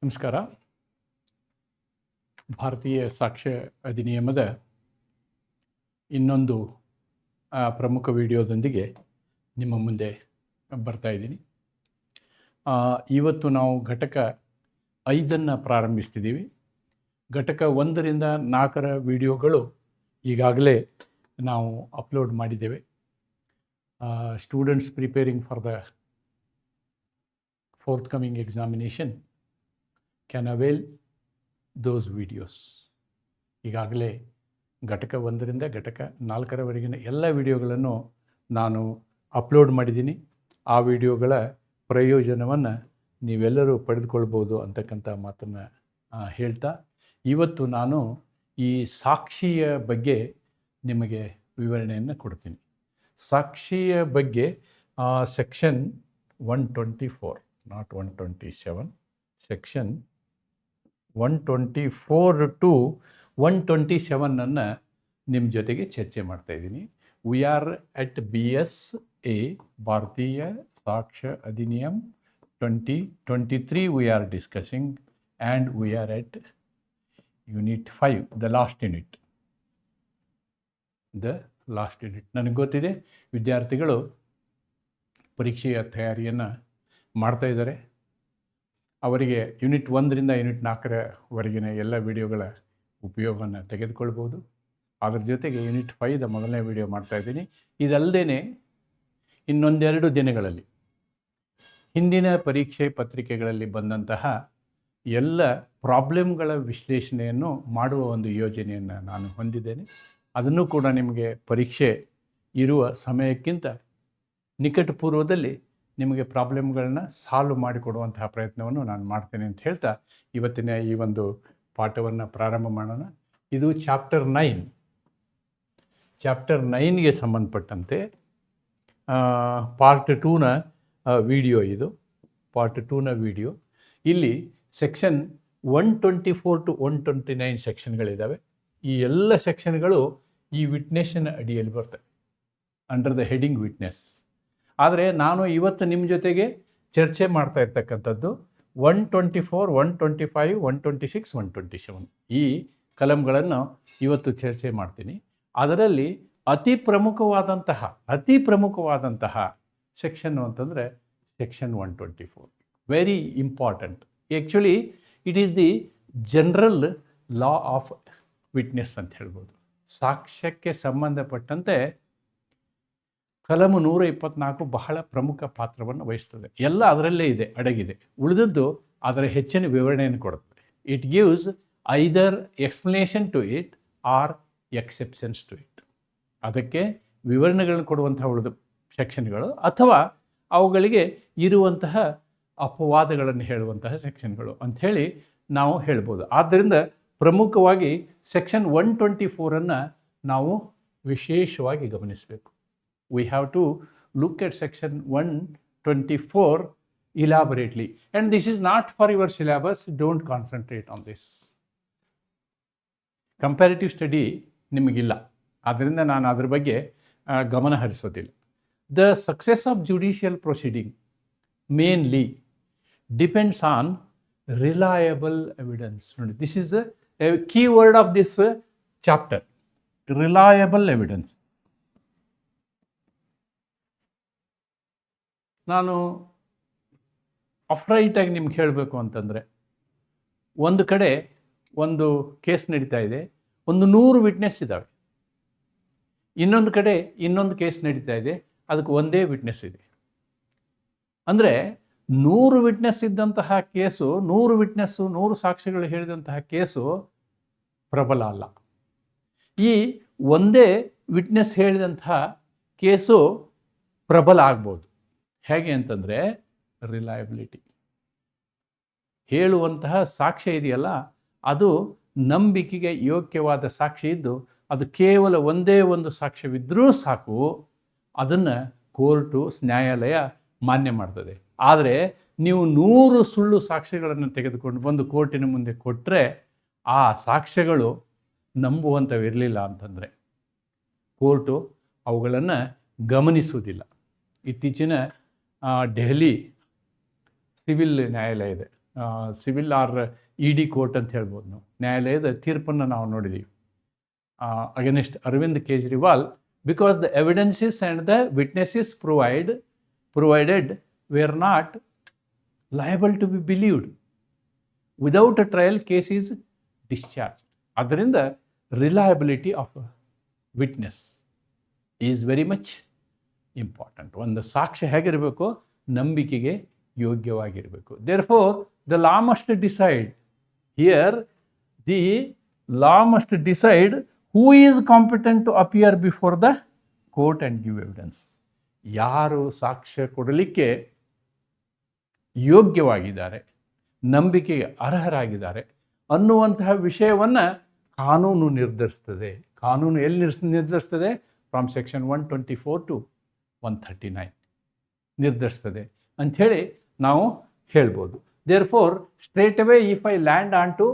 ನಮಸ್ಕಾರ. ಭಾರತೀಯ ಸಾಕ್ಷ್ಯ ಅಧಿನಿಯಮದ ಇನ್ನೊಂದು ಪ್ರಮುಖ ವಿಡಿಯೋದೊಂದಿಗೆ ನಿಮ್ಮ ಮುಂದೆ ಬರ್ತಾ ಇದ್ದೀನಿ. ಇವತ್ತು ನಾವು ಘಟಕ 5 ಪ್ರಾರಂಭಿಸ್ತಿದ್ದೀವಿ. ಘಟಕ 1ರಿಂದ 4 ವಿಡಿಯೋಗಳು ಈಗಾಗಲೇ ನಾವು ಅಪ್ಲೋಡ್ ಮಾಡಿದ್ದೇವೆ. Students preparing for the forthcoming examination can avail those videos. ಈಗಾಗಲೇ ಘಟಕ 1ರಿಂದ ಘಟಕ 4ರವರೆಗಿನ ಎಲ್ಲ ವಿಡಿಯೋಗಳನ್ನು ನಾನು ಅಪ್ಲೋಡ್ ಮಾಡಿದ್ದೀನಿ. ಆ ವಿಡಿಯೋಗಳ ಪ್ರಯೋಜನವನ್ನು ನೀವೆಲ್ಲರೂ ಪಡೆದುಕೊಳ್ಬೋದು ಅಂತಕ್ಕಂಥ ಮಾತನ್ನು ಹೇಳ್ತಾ, ಇವತ್ತು ನಾನು ಈ ಸಾಕ್ಷಿಯ ಬಗ್ಗೆ ನಿಮಗೆ ವಿವರಣೆಯನ್ನು ಕೊಡ್ತೀನಿ. ಸಾಕ್ಷಿಯ ಬಗ್ಗೆ ಸೆಕ್ಷನ್ 124, not 127, ಸೆಕ್ಷನ್ 124 to 127 ನಿಮ್ಮ ಜೊತೆಗೆ ಚರ್ಚೆ ಮಾಡ್ತಾಯಿದ್ದೀನಿ. ವಿ ಆರ್ ಎಟ್ BSA ಭಾರತೀಯ ಸಾಕ್ಷ್ಯ ಅಧಿನಿಯಮ್ 2023 we are discussing, and we are at unit 5, the last unit. ನನಗೆ ಗೊತ್ತಿದೆ ವಿದ್ಯಾರ್ಥಿಗಳು ಪರೀಕ್ಷೆಯ ತಯಾರಿಯನ್ನು ಮಾಡ್ತಾ ಇದ್ದಾರೆ. ಅವರಿಗೆ ಯೂನಿಟ್ 1ರಿಂದ ಯೂನಿಟ್ 4ರವರೆಗಿನ ಎಲ್ಲ ವಿಡಿಯೋಗಳ ಉಪಯೋಗವನ್ನು ತೆಗೆದುಕೊಳ್ಬೋದು. ಅದರ ಜೊತೆಗೆ ಯೂನಿಟ್ 5ದ ಮೊದಲನೇ ವಿಡಿಯೋ ಮಾಡ್ತಾಯಿದ್ದೀನಿ. ಇದಲ್ಲದೇ ಇನ್ನೊಂದೆರಡು ದಿನಗಳಲ್ಲಿ ಹಿಂದಿನ ಪರೀಕ್ಷೆ ಪತ್ರಿಕೆಗಳಲ್ಲಿ ಬಂದಂತಹ ಎಲ್ಲ ಪ್ರಾಬ್ಲಮ್ಗಳ ವಿಶ್ಲೇಷಣೆಯನ್ನು ಮಾಡುವ ಒಂದು ಯೋಜನೆಯನ್ನು ನಾನು ಹೊಂದಿದ್ದೇನೆ. ಅದನ್ನು ಕೂಡ ನಿಮಗೆ ಪರೀಕ್ಷೆ ಇರುವ ಸಮಯಕ್ಕಿಂತ ನಿಕಟಪೂರ್ವದಲ್ಲಿ ನಿಮಗೆ ಪ್ರಾಬ್ಲಮ್ಗಳನ್ನ ಸಾಲ್ವ್ ಮಾಡಿಕೊಡುವಂತಹ ಪ್ರಯತ್ನವನ್ನು ನಾನು ಮಾಡ್ತೇನೆ ಅಂತ ಹೇಳ್ತಾ ಇವತ್ತಿನ ಈ ಒಂದು ಪಾಠವನ್ನು ಪ್ರಾರಂಭ ಮಾಡೋಣ. ಇದು ಚಾಪ್ಟರ್ 9ಗೆ ಸಂಬಂಧಪಟ್ಟಂತೆ ಪಾರ್ಟ್ 2ನ ವಿಡಿಯೋ. ಇದು ಪಾರ್ಟ್ 2ನ ವಿಡಿಯೋ. ಇಲ್ಲಿ ಸೆಕ್ಷನ್ 124 to 129 ಸೆಕ್ಷನ್ಗಳಿದ್ದಾವೆ. ಈ ಎಲ್ಲ ಸೆಕ್ಷನ್ಗಳು ಈ ವಿಟ್ನೆಸ್ಸಿನ ಅಡಿಯಲ್ಲಿ ಬರ್ತವೆ, ಅಂಡರ್ ದ ಹೆಡಿಂಗ್ ವಿಟ್ನೆಸ್. ಆದರೆ ನಾನು ಇವತ್ತು ನಿಮ್ಮ ಜೊತೆಗೆ ಚರ್ಚೆ ಮಾಡ್ತಾ ಇರ್ತಕ್ಕಂಥದ್ದು 124, 125, 126, 127 ಈ ಕಲಂಗಳನ್ನು ಇವತ್ತು ಚರ್ಚೆ ಮಾಡ್ತೀನಿ. ಅದರಲ್ಲಿ ಅತಿ ಪ್ರಮುಖವಾದಂತಹ ಸೆಕ್ಷನ್ನು ಅಂತಂದರೆ section 124. Very important. Actually it is the general law of witness ಅಂತ ಹೇಳ್ಬೋದು. ಸಾಕ್ಷ್ಯಕ್ಕೆ ಸಂಬಂಧಪಟ್ಟಂತೆ ಕಲಮು 124 ಬಹಳ ಪ್ರಮುಖ ಪಾತ್ರವನ್ನು ವಹಿಸ್ತದೆ. ಎಲ್ಲ ಅದರಲ್ಲೇ ಇದೆ, ಅಡಗಿದೆ. ಉಳಿದದ್ದು ಅದರ ಹೆಚ್ಚಿನ ವಿವರಣೆಯನ್ನು ಕೊಡುತ್ತದೆ. It gives either explanation to it or exceptions to it. ಅದಕ್ಕೆ ವಿವರಣೆಗಳನ್ನು ಕೊಡುವಂತಹ ಉಳಿದ ಸೆಕ್ಷನ್ಗಳು ಅಥವಾ ಅವುಗಳಿಗೆ ಇರುವಂತಹ ಅಪವಾದಗಳನ್ನು ಹೇಳುವಂತಹ ಸೆಕ್ಷನ್ಗಳು ಅಂಥೇಳಿ ನಾವು ಹೇಳ್ಬೋದು. ಆದ್ದರಿಂದ ಪ್ರಮುಖವಾಗಿ ಸೆಕ್ಷನ್ 124 ನಾವು ವಿಶೇಷವಾಗಿ ಗಮನಿಸಬೇಕು. We have to look at section 124 elaborately, and this is not for your syllabus. Don't concentrate on this. Comparative study ನಿಮಗಿಲ್ಲ, ಆದ್ದರಿಂದ ನಾನು ಅದರ ಬಗ್ಗೆ ಗಮನ ಹರಿಸೋದಿಲ್ಲ. The success of judicial proceeding mainly depends on reliable evidence. ನೋಡಿ, this is a key word of this chapter, reliable evidence. ನಾನು ಅಫ್ರೈಟಾಗಿ ನಿಮ್ಗೆ ಹೇಳಬೇಕು ಅಂತಂದರೆ, ಒಂದು ಕಡೆ ಒಂದು ಕೇಸ್ ನಡೀತಾ ಇದೆ, ಒಂದು 100 ವಿಟ್ನೆಸ್ ಇದ್ದಾವೆ. ಇನ್ನೊಂದು ಕಡೆ ಇನ್ನೊಂದು ಕೇಸ್ ನಡೀತಾ ಇದೆ, ಅದಕ್ಕೆ ಒಂದೇ ವಿಟ್ನೆಸ್ ಇದೆ. ಅಂದರೆ 100 ವಿಟ್ನೆಸ್ ಇದ್ದಂತಹ ಕೇಸು, 100 ವಿಟ್ನೆಸ್ಸು 100 ಸಾಕ್ಷಿಗಳು ಹೇಳಿದಂತಹ ಕೇಸು ಪ್ರಬಲ ಅಲ್ಲ. ಈ ಒಂದೇ ವಿಟ್ನೆಸ್ ಹೇಳಿದಂತಹ ಕೇಸು ಪ್ರಬಲ ಆಗ್ಬೋದು. ಹೇಗೆ ಅಂತಂದರೆ ರಿಲಯಬಿಲಿಟಿ. ಹೇಳುವಂತಹ ಸಾಕ್ಷ್ಯ ಇದೆಯಲ್ಲ, ಅದು ನಂಬಿಕೆಗೆ ಯೋಗ್ಯವಾದ ಸಾಕ್ಷಿ ಇದ್ದು, ಅದು ಕೇವಲ ಒಂದೇ ಒಂದು ಸಾಕ್ಷ್ಯವಿದ್ದರೂ ಸಾಕು, ಅದನ್ನು ಕೋರ್ಟು, ನ್ಯಾಯಾಲಯ ಮಾನ್ಯ ಮಾಡ್ತದೆ. ಆದರೆ ನೀವು 100 ಸುಳ್ಳು ಸಾಕ್ಷ್ಯಗಳನ್ನು ತೆಗೆದುಕೊಂಡು ಬಂದು ಕೋರ್ಟಿನ ಮುಂದೆ ಕೊಟ್ಟರೆ ಆ ಸಾಕ್ಷ್ಯಗಳು ನಂಬುವಂಥವಿರಲಿಲ್ಲ ಅಂತಂದರೆ ಕೋರ್ಟು ಅವುಗಳನ್ನು ಗಮನಿಸುವುದಿಲ್ಲ. ಇತ್ತೀಚಿನ ದೆಹಲಿ ಸಿವಿಲ್ ನ್ಯಾಯಾಲಯ ಇದೆ, civil or E D court ಅಂತ ಹೇಳ್ಬೋದು ನಾವು. ನ್ಯಾಯಾಲಯದ ತೀರ್ಪನ್ನು ನಾವು ನೋಡಿದ್ದೀವಿ against Arvind Kejriwal, because the evidences and the witnesses provided were not liable to be believed. Without a trial case is discharge. ಆದ್ದರಿಂದ reliability of witness is very much important. ಒಂದು ಸಾಕ್ಷ್ಯ ಹೇಗಿರಬೇಕು? ನಂಬಿಕೆಗೆ ಯೋಗ್ಯವಾಗಿರಬೇಕು. Therefore the law must decide here, the law must decide who is competent to appear before the court and give evidence. ಯಾರು ಸಾಕ್ಷ್ಯ ಕೊಡಲಿಕ್ಕೆ ಯೋಗ್ಯವಾಗಿದ್ದಾರೆ, ನಂಬಿಕೆಗೆ ಅರ್ಹರಾಗಿದ್ದಾರೆ ಅನ್ನುವಂತಹ ವಿಷಯವನ್ನು ಕಾನೂನು ನಿರ್ಧರಿಸ್ತದೆ. ಕಾನೂನು ಎಲ್ಲಿ ನಿರ್ಧರಿಸ್ತದೆ? ಫ್ರಮ್ ಸೆಕ್ಷನ್ 124 to 139 ನಿರ್ಧರಿಸ್ತದೆ ಅಂಥೇಳಿ ನಾವು ಹೇಳ್ಬೋದು. Therefore straight away if I land on to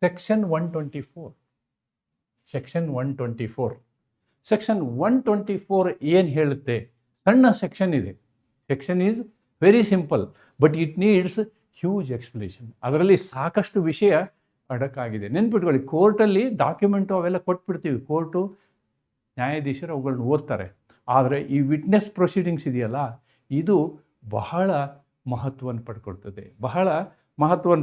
section 124, section 124 ಏನು ಹೇಳುತ್ತೆ? ಸಣ್ಣ ಸೆಕ್ಷನ್ ಇದೆ. Section is very simple, but it needs huge explanation. ಅದರಲ್ಲಿ ಸಾಕಷ್ಟು ವಿಷಯ ಅಡಕಾಗಿದೆ. ನೆನ್ಪಿಟ್ಕೊಳ್ಳಿ, ಕೋರ್ಟಲ್ಲಿ ಡಾಕ್ಯುಮೆಂಟು ಅವೆಲ್ಲ ಕೊಟ್ಬಿಡ್ತೀವಿ, ಕೋರ್ಟು ನ್ಯಾಯಾಧೀಶರು ಅವುಗಳನ್ನ ಓದ್ತಾರೆ. ಆದರೆ ಈ ವಿಟ್ನೆಸ್ ಪ್ರೊಸೀಡಿಂಗ್ಸ್ ಇದೆಯಲ್ಲ, ಇದು ಬಹಳ ಮಹತ್ವವನ್ನು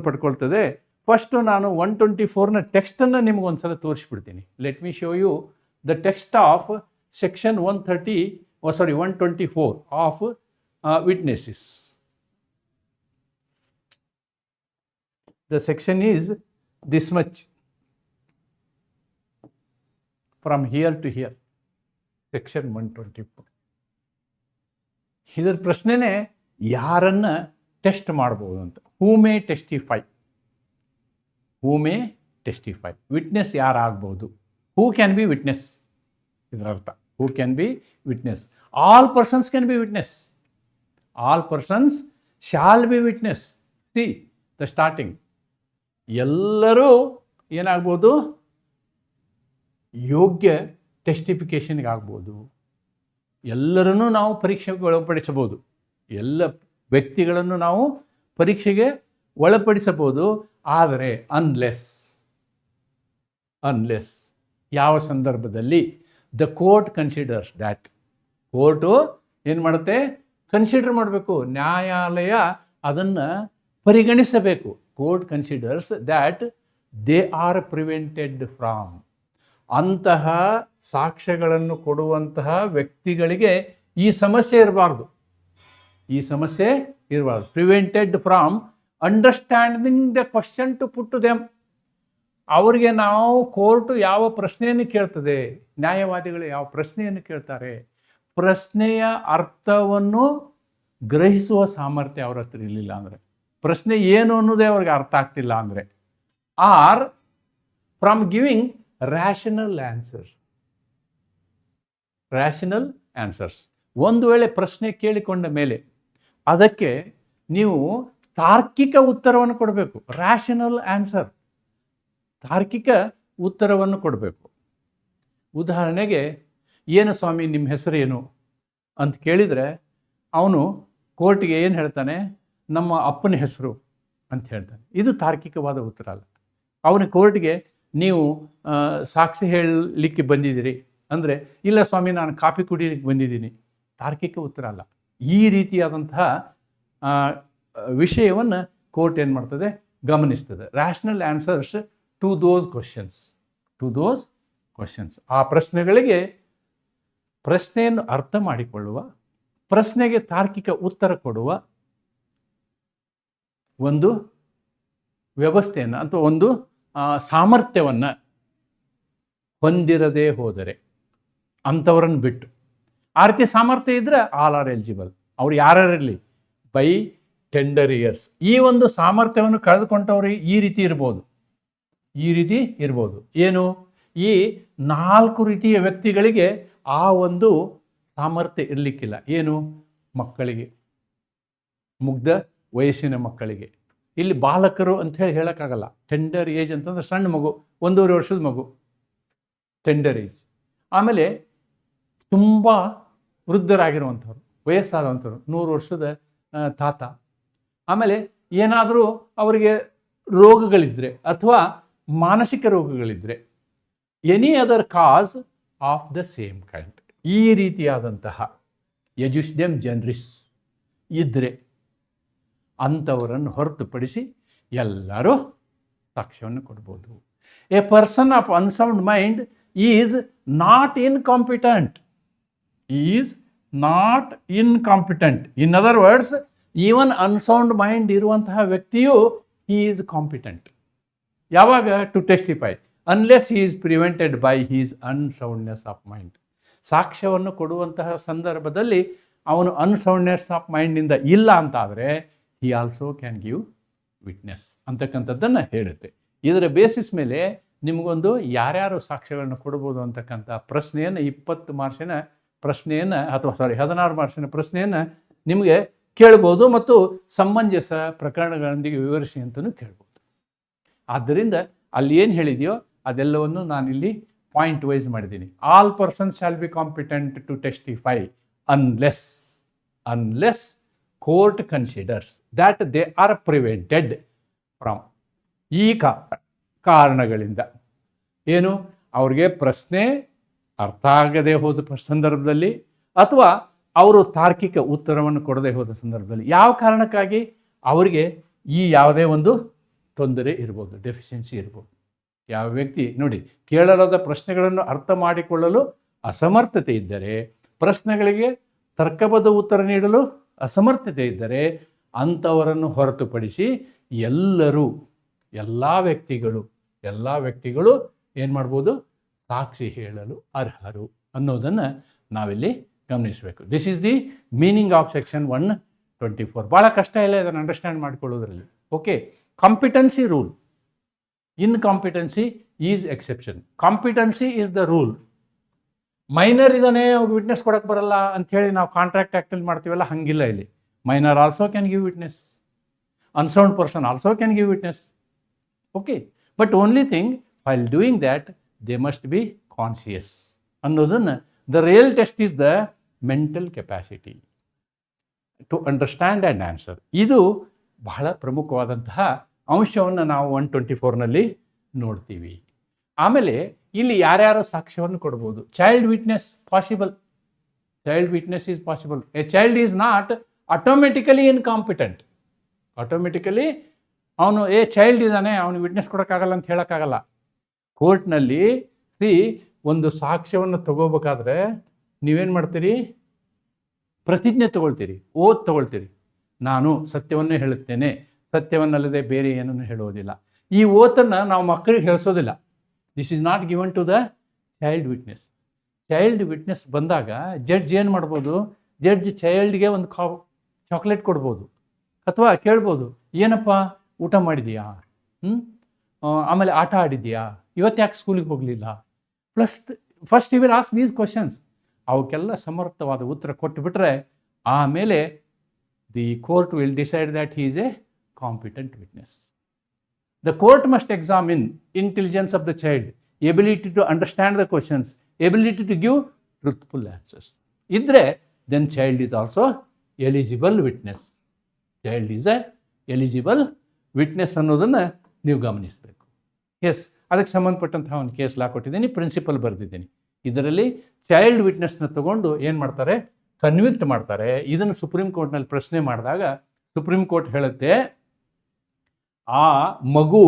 ಪಡ್ಕೊಳ್ತದೆ. ಫಸ್ಟು ನಾನು 124ನ ಟೆಕ್ಸ್ಟನ್ನು ನಿಮ್ಗೊಂದು ಸಲ ತೋರಿಸ್ಬಿಡ್ತೀನಿ. Let me show you the text of section 124 of witnesses. The section is this much from here to here, section 124. ಇದರ ಪ್ರಶ್ನೆನೇ ಯಾರನ್ನ ಟೆಸ್ಟ್ ಮಾಡ್ಬೋದು ಅಂತ. ಹೂ ಮೇ ಟೆಸ್ಟಿಫೈ, ವಿಟ್ನೆಸ್ ಯಾರಾಗ್ಬೋದು? ಹೂ ಕ್ಯಾನ್ ಬಿ ವಿಟ್ನೆಸ್, ಇದರ ಅರ್ಥ. Who can be witness? All persons can be witness. All persons shall be witness. See the starting. ಎಲ್ಲರೂ ಏನಾಗ್ಬೋದು? ಯೋಗ್ಯ ಟೆಸ್ಟಿಫಿಕೇಷನ್ಗೆ ಆಗ್ಬೋದು. ಎಲ್ಲರನ್ನೂ ನಾವು ಪರೀಕ್ಷೆಗೆ ಒಳಪಡಿಸಬಹುದು. ಎಲ್ಲ ವ್ಯಕ್ತಿಗಳನ್ನು ನಾವು ಪರೀಕ್ಷೆಗೆ ಒಳಪಡಿಸಬಹುದು. ಆದರೆ ಅನ್ಲೆಸ್ ಯಾವ ಸಂದರ್ಭದಲ್ಲಿ the court considers that, court ಏನು ಮಾಡುತ್ತೆ? ಕನ್ಸಿಡರ್ ಮಾಡಬೇಕು. ನ್ಯಾಯಾಲಯ ಅದನ್ನು ಪರಿಗಣಿಸಬೇಕು. Court considers that they are prevented from, ಅಂತಹ ಸಾಕ್ಷ್ಯಗಳನ್ನು ಕೊಡುವಂತಹ ವ್ಯಕ್ತಿಗಳಿಗೆ ಈ ಸಮಸ್ಯೆ ಇರಬಾರ್ದು. Prevented from understanding the question to put to them. ಅವರಿಗೆ ನಾವು ಕೋರ್ಟು ಯಾವ ಪ್ರಶ್ನೆಯನ್ನು ಕೇಳ್ತದೆ, ನ್ಯಾಯವಾದಿಗಳು ಯಾವ ಪ್ರಶ್ನೆಯನ್ನು ಕೇಳ್ತಾರೆ, ಪ್ರಶ್ನೆಯ ಅರ್ಥವನ್ನು ಗ್ರಹಿಸುವ ಸಾಮರ್ಥ್ಯ ಅವ್ರ ಹತ್ರ ಇರಲಿಲ್ಲ ಅಂದರೆ, ಪ್ರಶ್ನೆ ಏನು ಅನ್ನೋದೇ ಅವ್ರಿಗೆ ಅರ್ಥ ಆಗ್ತಿಲ್ಲ ಅಂದರೆ, are from giving rational answers. ಒಂದು ವೇಳೆ ಪ್ರಶ್ನೆ ಕೇಳಿಕೊಂಡ ಮೇಲೆ ಅದಕ್ಕೆ ನೀವು ತಾರ್ಕಿಕ ಉತ್ತರವನ್ನು ಕೊಡಬೇಕು. ರ್ಯಾಷನಲ್ ಆನ್ಸರ್, ತಾರ್ಕಿಕ ಉತ್ತರವನ್ನು ಕೊಡಬೇಕು. ಉದಾಹರಣೆಗೆ, ಏನು ಸ್ವಾಮಿ ನಿಮ್ಮ ಹೆಸರು ಏನು ಅಂತ ಕೇಳಿದರೆ ಅವನು ಕೋರ್ಟ್ಗೆ ಏನು ಹೇಳ್ತಾನೆ? ನಮ್ಮ ಅಪ್ಪನ ಹೆಸರು ಅಂತ ಹೇಳ್ತಾನೆ. ಇದು ತಾರ್ಕಿಕವಾದ ಉತ್ತರ ಅಲ್ಲ. ಅವನ ಕೋರ್ಟ್ಗೆ ನೀವು ಸಾಕ್ಷಿ ಹೇಳಲಿಕ್ಕೆ ಬಂದಿದ್ದೀರಿ ಅಂದರೆ, ಇಲ್ಲ ಸ್ವಾಮಿ ನಾನು ಕಾಫಿ ಕುಡಿಯಲಿಕ್ಕೆ ಬಂದಿದ್ದೀನಿ, ತಾರ್ಕಿಕ ಉತ್ತರ ಅಲ್ಲ. ಈ ರೀತಿಯಾದಂತಹ ವಿಷಯವನ್ನು ಕೋರ್ಟ್ ಏನು ಮಾಡ್ತದೆ? ಗಮನಿಸ್ತದೆ. Rational answers to those questions. ಆ ಪ್ರಶ್ನೆಗಳಿಗೆ ಪ್ರಶ್ನೆಯನ್ನು ಅರ್ಥ ಮಾಡಿಕೊಳ್ಳುವ, ಪ್ರಶ್ನೆಗೆ ತಾರ್ಕಿಕ ಉತ್ತರ ಕೊಡುವ ಒಂದು ವ್ಯವಸ್ಥೆಯನ್ನು ಅಥವಾ ಒಂದು ಸಾಮರ್ಥ್ಯವನ್ನು ಹೊಂದಿರದೇ ಹೋದರೆ ಅಂಥವ್ರನ್ನು ಬಿಟ್ಟು, ಆ ರೀತಿ ಸಾಮರ್ಥ್ಯ ಇದ್ದರೆ ಆಲ್ ಆರ್ ಎಲಿಜಿಬಲ್. ಅವ್ರು ಯಾರಿರಲಿ, ಬೈ ಟೆಂಡರ್ ಇಯರ್ಸ್. ಈ ಒಂದು ಸಾಮರ್ಥ್ಯವನ್ನು ಕಳೆದುಕೊಂಡವ್ರಿಗೆ ಈ ರೀತಿ ಇರ್ಬೋದು. ಏನು? ಈ 4 ರೀತಿಯ ವ್ಯಕ್ತಿಗಳಿಗೆ ಆ ಒಂದು ಸಾಮರ್ಥ್ಯ ಇರಲಿಕ್ಕಿಲ್ಲ. ಏನು? ಮಕ್ಕಳಿಗೆ, ಮುಗ್ಧ ವಯಸ್ಸಿನ ಮಕ್ಕಳಿಗೆ. ಇಲ್ಲಿ ಬಾಲಕರು ಅಂತ ಹೇಳೋಕ್ಕಾಗಲ್ಲ. ಟೆಂಡರ್ ಏಜ್ ಅಂತಂದ್ರೆ ಸಣ್ಣ ಮಗು, 1.5 ವರ್ಷದ ಮಗು, ಟೆಂಡರ್ ಏಜ್. ಆಮೇಲೆ ತುಂಬ ವೃದ್ಧರಾಗಿರುವಂಥವ್ರು, ವಯಸ್ಸಾದಂಥವ್ರು, 100 ವರ್ಷದ ತಾತ. ಆಮೇಲೆ ಏನಾದರೂ ಅವರಿಗೆ ರೋಗಗಳಿದ್ದರೆ ಅಥವಾ ಮಾನಸಿಕ ರೋಗಗಳಿದ್ದರೆ, any other cause of the same kind, ಈ ರೀತಿಯಾದಂತಹ ಎಜುಸ್ಡೆಮ್ ಜನರಿಸ್ ಇದ್ದರೆ ಅಂಥವರನ್ನು ಹೊರತುಪಡಿಸಿ ಎಲ್ಲರೂ ಸಾಕ್ಷ್ಯವನ್ನು ಕೊಡ್ಬೋದು. A person of unsound mind is not incompetent, is not incompetent. In other words, even unsound mind ಇರುವಂತಹ ವ್ಯಕ್ತಿಯು ಹಿ ಈಸ್ ಕಾಂಪಿಟೆಂಟ್. ಯಾವಾಗ? To testify unless he is prevented by his unsoundness of mind. ಸಾಕ್ಷ್ಯವನ್ನು ಕೊಡುವಂತಹ ಸಂದರ್ಭದಲ್ಲಿ ಅವನು unsoundness of ಮೈಂಡ್ನಿಂದ ಇಲ್ಲ ಅಂತಾದರೆ he also can give witness ಅಂತಕ್ಕಂಥದ್ದನ್ನು ಹೇಳುತ್ತೆ. ಇದರ ಬೇಸಿಸ್ ಮೇಲೆ ನಿಮಗೊಂದು ಯಾರ್ಯಾರು ಸಾಕ್ಷ್ಯಗಳನ್ನು ಕೊಡ್ಬೋದು ಅಂತಕ್ಕಂಥ ಪ್ರಶ್ನೆಯನ್ನು 20 ಮಾರ್ಕ್ಸಿನ ಪ್ರಶ್ನೆಯನ್ನು ಅಥವಾ 16 ಮಾರ್ಕ್ಸಿನ ಪ್ರಶ್ನೆಯನ್ನು ನಿಮಗೆ ಕೇಳ್ಬೋದು ಮತ್ತು ಸಮಂಜಸ ಪ್ರಕರಣಗಳೊಂದಿಗೆ ವಿವರಿಸಿ ಅಂತಲೂ ಕೇಳ್ಬೋದು. ಆದ್ದರಿಂದ ಅಲ್ಲಿ ಏನು ಹೇಳಿದೆಯೋ ಅದೆಲ್ಲವನ್ನು ನಾನಿಲ್ಲಿ ಪಾಯಿಂಟ್ ವೈಸ್ ಮಾಡಿದ್ದೀನಿ. All persons shall be competent to testify unless court considers that they are prevented from. ಈ ಕಾರಣಗಳಿಂದ ಏನು, ಅವ್ರಿಗೆ ಪ್ರಶ್ನೆ ಅರ್ಥ ಆಗದೆ ಹೋದ ಸಂದರ್ಭದಲ್ಲಿ ಅಥವಾ ಅವರು ತಾರ್ಕಿಕ ಉತ್ತರವನ್ನು ಕೊಡದೆ ಹೋದ ಸಂದರ್ಭದಲ್ಲಿ, ಯಾವ ಕಾರಣಕ್ಕಾಗಿ ಅವರಿಗೆ ಈ ಯಾವುದೇ ಒಂದು ತೊಂದರೆ ಇರ್ಬೋದು, ಡೆಫಿಷಿಯನ್ಸಿ ಇರ್ಬೋದು. ಯಾವ ವ್ಯಕ್ತಿ ನೋಡಿ, ಕೇಳಲಾದ ಪ್ರಶ್ನೆಗಳನ್ನು ಅರ್ಥ ಮಾಡಿಕೊಳ್ಳಲು ಅಸಮರ್ಥತೆ ಇದ್ದರೆ, ಪ್ರಶ್ನೆಗಳಿಗೆ ತರ್ಕಬದ್ಧ ಉತ್ತರ ನೀಡಲು ಅಸಮರ್ಥತೆ ಇದ್ದರೆ, ಅಂಥವರನ್ನು ಹೊರತುಪಡಿಸಿ ಎಲ್ಲ ವ್ಯಕ್ತಿಗಳು ಏನು ಮಾಡ್ಬೋದು? ಸಾಕ್ಷಿ ಹೇಳಲು ಅರ್ಹರು ಅನ್ನೋದನ್ನು ನಾವಿಲ್ಲಿ ಗಮನಿಸಬೇಕು. This is the meaning of section 124. ಭಾಳ ಕಷ್ಟ ಇಲ್ಲ ಇದನ್ನು ಅಂಡರ್ಸ್ಟ್ಯಾಂಡ್ ಮಾಡಿಕೊಳ್ಳೋದ್ರಲ್ಲಿ. Okay, competency rule, incompetency is exception, competency is the rule. Minor ಇದ್ದಾನೆ, ಅವ್ರಿಗೆ ವಿಟ್ನೆಸ್ ಕೊಡೋಕ್ಕೆ ಬರಲ್ಲ ಅಂಥೇಳಿ ನಾವು ಕಾಂಟ್ರಾಕ್ಟ್ ಆ್ಯಕ್ಟಲ್ಲಿ ಮಾಡ್ತೀವಲ್ಲ, ಹಂಗಿಲ್ಲ ಇಲ್ಲಿ. Minor also can give witness, unsound person also can give witness. Okay, but only thing while doing that they must be conscious ಅನ್ನೋದನ್ನು, the real test is the mental capacity to understand and answer. ಇದು ಬಹಳ ಪ್ರಮುಖವಾದಂತಹ ಅಂಶವನ್ನು ನಾವು 124ನಲ್ಲಿ ನೋಡ್ತೀವಿ. ಆಮೇಲೆ ಇಲ್ಲಿ ಯಾರ್ಯಾರು ಸಾಕ್ಷ್ಯವನ್ನು ಕೊಡ್ಬೋದು? Child witness possible, child witness is possible. A child is not automatically incompetent. Automatically ಅವನು ಚೈಲ್ಡ್ ಇದ್ದಾನೆ, ಅವನು ವಿಟ್ನೆಸ್ ಕೊಡೋಕ್ಕಾಗಲ್ಲ ಅಂತ ಹೇಳೋಕ್ಕಾಗಲ್ಲ. ಕೋರ್ಟ್ನಲ್ಲಿ ಒಂದು ಸಾಕ್ಷ್ಯವನ್ನು ತಗೋಬೇಕಾದ್ರೆ ನೀವೇನು ಮಾಡ್ತೀರಿ? ಪ್ರತಿಜ್ಞೆ ತಗೊಳ್ತೀರಿ, ಓತ್ ತಗೊಳ್ತೀರಿ. ನಾನು ಸತ್ಯವನ್ನೇ ಹೇಳುತ್ತೇನೆ, ಸತ್ಯವನ್ನಲ್ಲದೆ ಬೇರೆ ಏನನ್ನು ಹೇಳುವುದಿಲ್ಲ. ಈ ಓತನ್ನು ನಾವು ಮಕ್ಕಳಿಗೆ ಹೇಳಿಸೋದಿಲ್ಲ. This is not given to the child witness. Child witness ಬಂದಾಗ ಜಡ್ಜ್ ಏನು ಮಾಡ್ಬೋದು? ಜಡ್ಜ್ ಚೈಲ್ಡ್ಗೆ ಒಂದು ಚಾಕ್ಲೇಟ್ ಕೊಡ್ಬೋದು ಅಥವಾ ಕೇಳ್ಬೋದು, ಏನಪ್ಪ ಊಟ ಮಾಡಿದೀಯಾ, ಆಮೇಲೆ ಆಟ ಆಡಿದೆಯಾ, ಇವತ್ತು ಯಾಕೆ ಸ್ಕೂಲಿಗೆ ಹೋಗಲಿಲ್ಲ, first you will ask these questions. ಅವಕ್ಕೆಲ್ಲ ಸಮರ್ಥವಾದ ಉತ್ತರ ಕೊಟ್ಟುಬಿಟ್ರೆ ಆಮೇಲೆ the court will decide that he is a competent witness. The court must examine intelligence of the child, ability to understand the questions, ability to give truthful answers. ಇದ್ದರೆ then child is also eligible witness. Child is a eligible witness ಅನ್ನೋದನ್ನು ನೀವು ಗಮನಿಸಬೇಕು. S, ಅದಕ್ಕೆ ಸಂಬಂಧಪಟ್ಟಂತಹ ಒಂದು case law ಕೊಟ್ಟಿದ್ದೀನಿ, principal ಬರೆದಿದ್ದೀನಿ. ಇದರಲ್ಲಿ ಚೈಲ್ಡ್ ವಿಟ್ನೆಸ್ನ ತಗೊಂಡು ಏನು ಮಾಡ್ತಾರೆ? ಕನ್ವಿಕ್ಟ್ ಮಾಡ್ತಾರೆ. ಇದನ್ನು ಸುಪ್ರೀಂ ಕೋರ್ಟ್ನಲ್ಲಿ ಪ್ರಶ್ನೆ ಮಾಡಿದಾಗ ಸುಪ್ರೀಂ ಕೋರ್ಟ್ ಹೇಳುತ್ತೆ, ಆ ಮಗು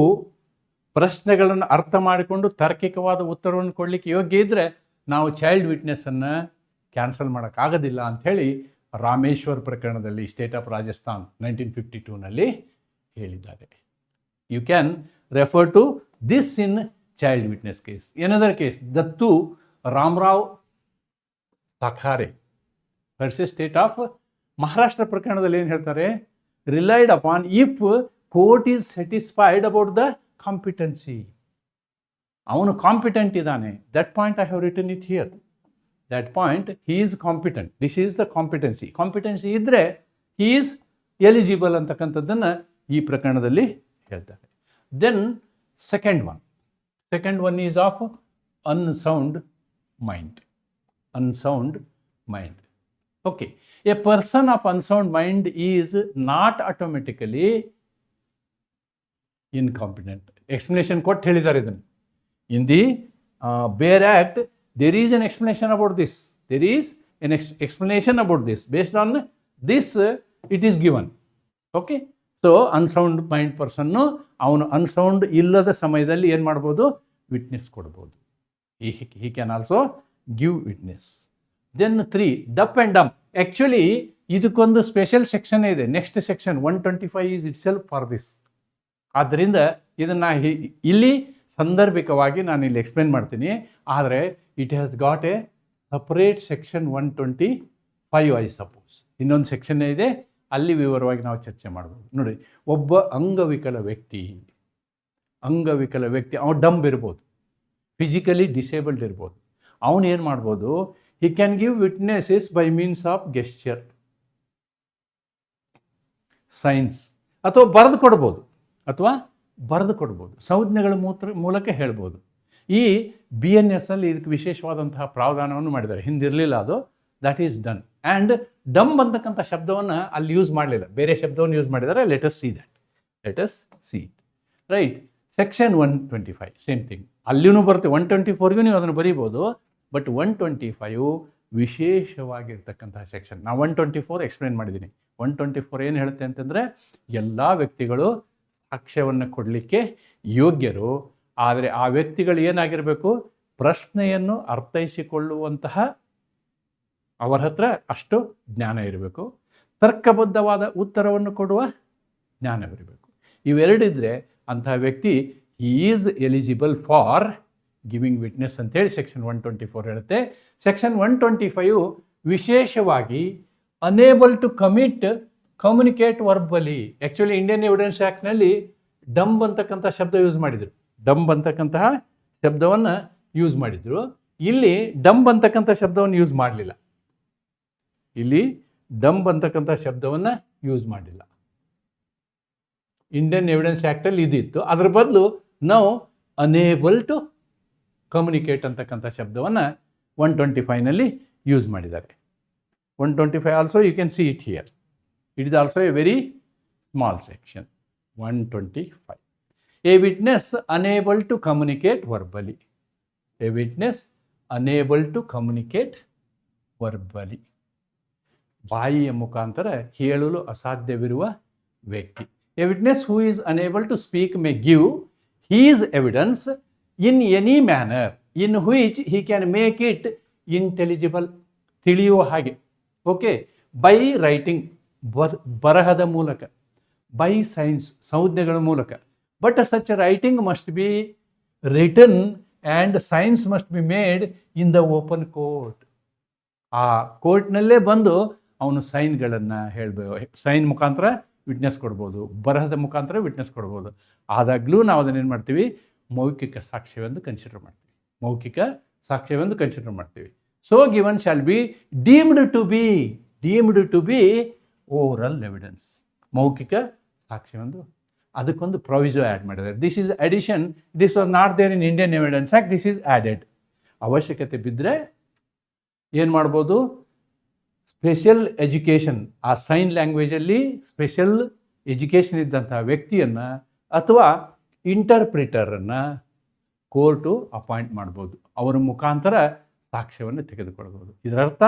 ಪ್ರಶ್ನೆಗಳನ್ನು ಅರ್ಥ ಮಾಡಿಕೊಂಡು ತಾರ್ಕಿಕವಾದ ಉತ್ತರವನ್ನು ಕೊಡಲಿಕ್ಕೆ ಯೋಗ್ಯ ಇದ್ದರೆ ನಾವು ಚೈಲ್ಡ್ ವಿಟ್ನೆಸ್ಸನ್ನು ಕ್ಯಾನ್ಸಲ್ ಮಾಡೋಕ್ಕಾಗೋದಿಲ್ಲ ಅಂಥೇಳಿ ರಾಮೇಶ್ವರ್ ಪ್ರಕರಣದಲ್ಲಿ ಸ್ಟೇಟ್ ಆಫ್ ರಾಜಸ್ಥಾನ್ 1952ನಲ್ಲಿ ಹೇಳಿದ್ದಾರೆ. You can refer to this in child witness case. Another case, Dattu Ramrao Sakhare versus state of Maharashtra ಪ್ರಕರಣದಲ್ಲಿ ಏನು ಹೇಳ್ತಾರೆ? Relied upon if court is satisfied about the competency. ಅವನು ಕಾಂಪಿಟೆಂಟ್ ಇದ್ದಾನೆ. That point I have written it here. That point, he is competent, this is the competency. Competency ಇದ್ದರೆ he is eligible ಅಂತಕ್ಕಂಥದ್ದನ್ನು ಈ ಪ್ರಕರಣದಲ್ಲಿ ಹೇಳ್ತಾರೆ. Then second one is of unsound mind. Okay, a person of unsound mind is not automatically incompetent. Explanation ಕೊಟ್ಟು ಹೇಳಿದ್ದಾರೆ ಇದನ್ನು. In the bare act there is an explanation about this. There is an explanation about this. Based on this it is given. Okay. So unsound mind ಪರ್ಸನ್ನು ಅವನು unsound ಇಲ್ಲದ ಸಮಯದಲ್ಲಿ ಏನು ಮಾಡ್ಬೋದು? Witness ಕೊಡ್ಬೋದು. He can also give witness. Then 3 deaf and dumb. Actually ಇದಕ್ಕೊಂದು special section ಇದೆ. Next section 125 is itself for this. ಆದ್ದರಿಂದ ಇದನ್ನು ಇಲ್ಲಿ ಸಂದರ್ಭಿಕವಾಗಿ ನಾನು ಇಲ್ಲಿ ಎಕ್ಸ್ಪ್ಲೇನ್ ಮಾಡ್ತೀನಿ. ಆದರೆ it has got A separate section 125 I suppose. ಇನ್ನೊಂದು ಸೆಕ್ಷನ್ ಇದೆ, ಅಲ್ಲಿ ವಿವರವಾಗಿ ನಾವು ಚರ್ಚೆ ಮಾಡ್ಬೋದು. ನೋಡಿ, ಒಬ್ಬ ಅಂಗವಿಕಲ ವ್ಯಕ್ತಿ ಅವನು ಡಂಬ್ ಇರ್ಬೋದು, ಫಿಸಿಕಲಿ ಡಿಸೇಬಲ್ಡ್ ಇರ್ಬೋದು. ಅವನು ಏನು ಮಾಡ್ಬೋದು? He can give witnesses by means of gesture, science, ಅಥವಾ ಬರೆದು ಕೊಡ್ಬೋದು, ಸಂಜ್ಞೆಗಳ ಮೂಲಕ ಹೇಳ್ಬೋದು. ಈ BNS ಅಲ್ಲಿ ಇದಕ್ಕೆ ವಿಶೇಷವಾದಂತಹ ಪ್ರಾವಧಾನವನ್ನು ಮಾಡಿದ್ದಾರೆ. ಹಿಂದಿರಲಿಲ್ಲ ಅದು. That is done. ಆ್ಯಂಡ್ ಡಮ್ ಅಂತಕ್ಕಂಥ ಶಬ್ದವನ್ನು ಅಲ್ಲಿ ಯೂಸ್ ಮಾಡಲಿಲ್ಲ, ಬೇರೆ ಶಬ್ದವನ್ನು ಯೂಸ್ ಮಾಡಿದ್ದಾರೆ. Let us see right. Section 125 same thing, ಅಲ್ಲಿಯೂ ಬರುತ್ತೆ. 124ಗೂ ನೀವು ಅದನ್ನು ಬರೀಬೋದು. But 125 ವಿಶೇಷವಾಗಿರ್ತಕ್ಕಂತಹ section. ನಾವು 124 ಎಕ್ಸ್ಪ್ಲೇನ್ ಮಾಡಿದ್ದೀನಿ. 124 ಏನು ಹೇಳುತ್ತೆ ಅಂತಂದರೆ, ಎಲ್ಲ ವ್ಯಕ್ತಿಗಳು ಸಾಕ್ಷ್ಯವನ್ನು ಕೊಡಲಿಕ್ಕೆ ಯೋಗ್ಯರು. ಆದರೆ ಆ ವ್ಯಕ್ತಿಗಳು ಏನಾಗಿರಬೇಕು? ಪ್ರಶ್ನೆಯನ್ನು ಅರ್ಥೈಸಿಕೊಳ್ಳುವಂತಹ ಅವರ ಹತ್ರ ಅಷ್ಟು ಜ್ಞಾನ ಇರಬೇಕು. ತರ್ಕಬದ್ಧವಾದ ಉತ್ತರವನ್ನು ಕೊಡುವ ಜ್ಞಾನವಿರಬೇಕು. ಇವೆರಡಿದ್ರೆ ಅಂತಹ ವ್ಯಕ್ತಿ he is eligible for giving witness ಅಂತೇಳಿ ಸೆಕ್ಷನ್ 124 ಹೇಳುತ್ತೆ. ಸೆಕ್ಷನ್ 125 ವಿಶೇಷವಾಗಿ unable to communicate verbally. Actually Indian evidence ಆ್ಯಕ್ಟ್ನಲ್ಲಿ ಡಂಬ್ ಅಂತಕ್ಕಂಥ ಶಬ್ದ ಯೂಸ್ ಮಾಡಿದರು. ಡಂಬ್ ಅಂತಕ್ಕಂತಹ ಶಬ್ದವನ್ನು ಯೂಸ್ ಮಾಡಿದರು. ಇಲ್ಲಿ ಡಂಬ್ ಅಂತಕ್ಕಂಥ ಶಬ್ದವನ್ನು ಯೂಸ್ ಮಾಡಲಿಲ್ಲ. ಇಂಡಿಯನ್ ಎವಿಡೆನ್ಸ್ ಆ್ಯಕ್ಟಲ್ಲಿ ಇದಿತ್ತು. ಅದರ ಬದಲು ನಾವು ಅನೇಬಲ್ ಟು ಕಮ್ಯುನಿಕೇಟ್ ಅಂತಕ್ಕಂಥ ಶಬ್ದವನ್ನು 125ನಲ್ಲಿ ಯೂಸ್ ಮಾಡಿದ್ದಾರೆ. 125 also you can see it here. It is also a very small section. 125 a witness unable to communicate verbally. ಬಾಯಿಯ ಮುಖಾಂತರ ಹೇಳಲು ಅಸಾಧ್ಯವಿರುವ ವ್ಯಕ್ತಿ. A witness who is unable to speak may give his evidence in any manner in which he can make it intelligible, ತಿಳಿಯುವ ಹಾಗೆ. Okay. By writing, ಬರಹದ ಮೂಲಕ. By science, ಸಂಜ್ಞೆಗಳ ಮೂಲಕ. But such writing must be return and science must be made in the open court. ಆ ಕೋರ್ಟ್ನಲ್ಲೇ ಬಂದು ಅವನು ಸೈನ್ಗಳನ್ನು ಹೇಳಬೇಕು. Sign ಮುಖಾಂತರ ವಿಟ್ನೆಸ್ ಕೊಡ್ಬೋದು, ಬರಹದ ಮುಖಾಂತರ ವಿಟ್ನೆಸ್ ಕೊಡ್ಬೋದು. ಆದಾಗಲೂ ನಾವು ಅದನ್ನೇನು ಮಾಡ್ತೀವಿ? ಮೌಖಿಕ ಸಾಕ್ಷ್ಯವೆಂದು ಕನ್ಸಿಡರ್ ಮಾಡ್ತೀವಿ. So given shall be deemed to be oral evidence. ಮೌಖಿಕ ಸಾಕ್ಷ್ಯವೆಂದು ಅದಕ್ಕೊಂದು ಪ್ರೊವಿಸೋ ಆ್ಯಡ್ ಮಾಡಿದ್ದಾರೆ. This is addition. This was not there in Indian evidence act. This is added. ಅವಶ್ಯಕತೆ ಬಿದ್ದರೆ ಏನು ಮಾಡ್ಬೋದು? ಸ್ಪೆಷಲ್ ಎಜುಕೇಷನ್, ಆ ಸೈನ್ ಲ್ಯಾಂಗ್ವೇಜಲ್ಲಿ ಸ್ಪೆಷಲ್ ಎಜುಕೇಷನ್ ಇದ್ದಂತಹ ವ್ಯಕ್ತಿಯನ್ನು ಅಥವಾ ಇಂಟರ್ಪ್ರಿಟರನ್ನು ಕೋರ್ಟು ಅಪಾಯಿಂಟ್ ಮಾಡ್ಬೋದು. ಅವರ ಮುಖಾಂತರ ಸಾಕ್ಷ್ಯವನ್ನು ತೆಗೆದುಕೊಳ್ಬೋದು. ಇದರರ್ಥ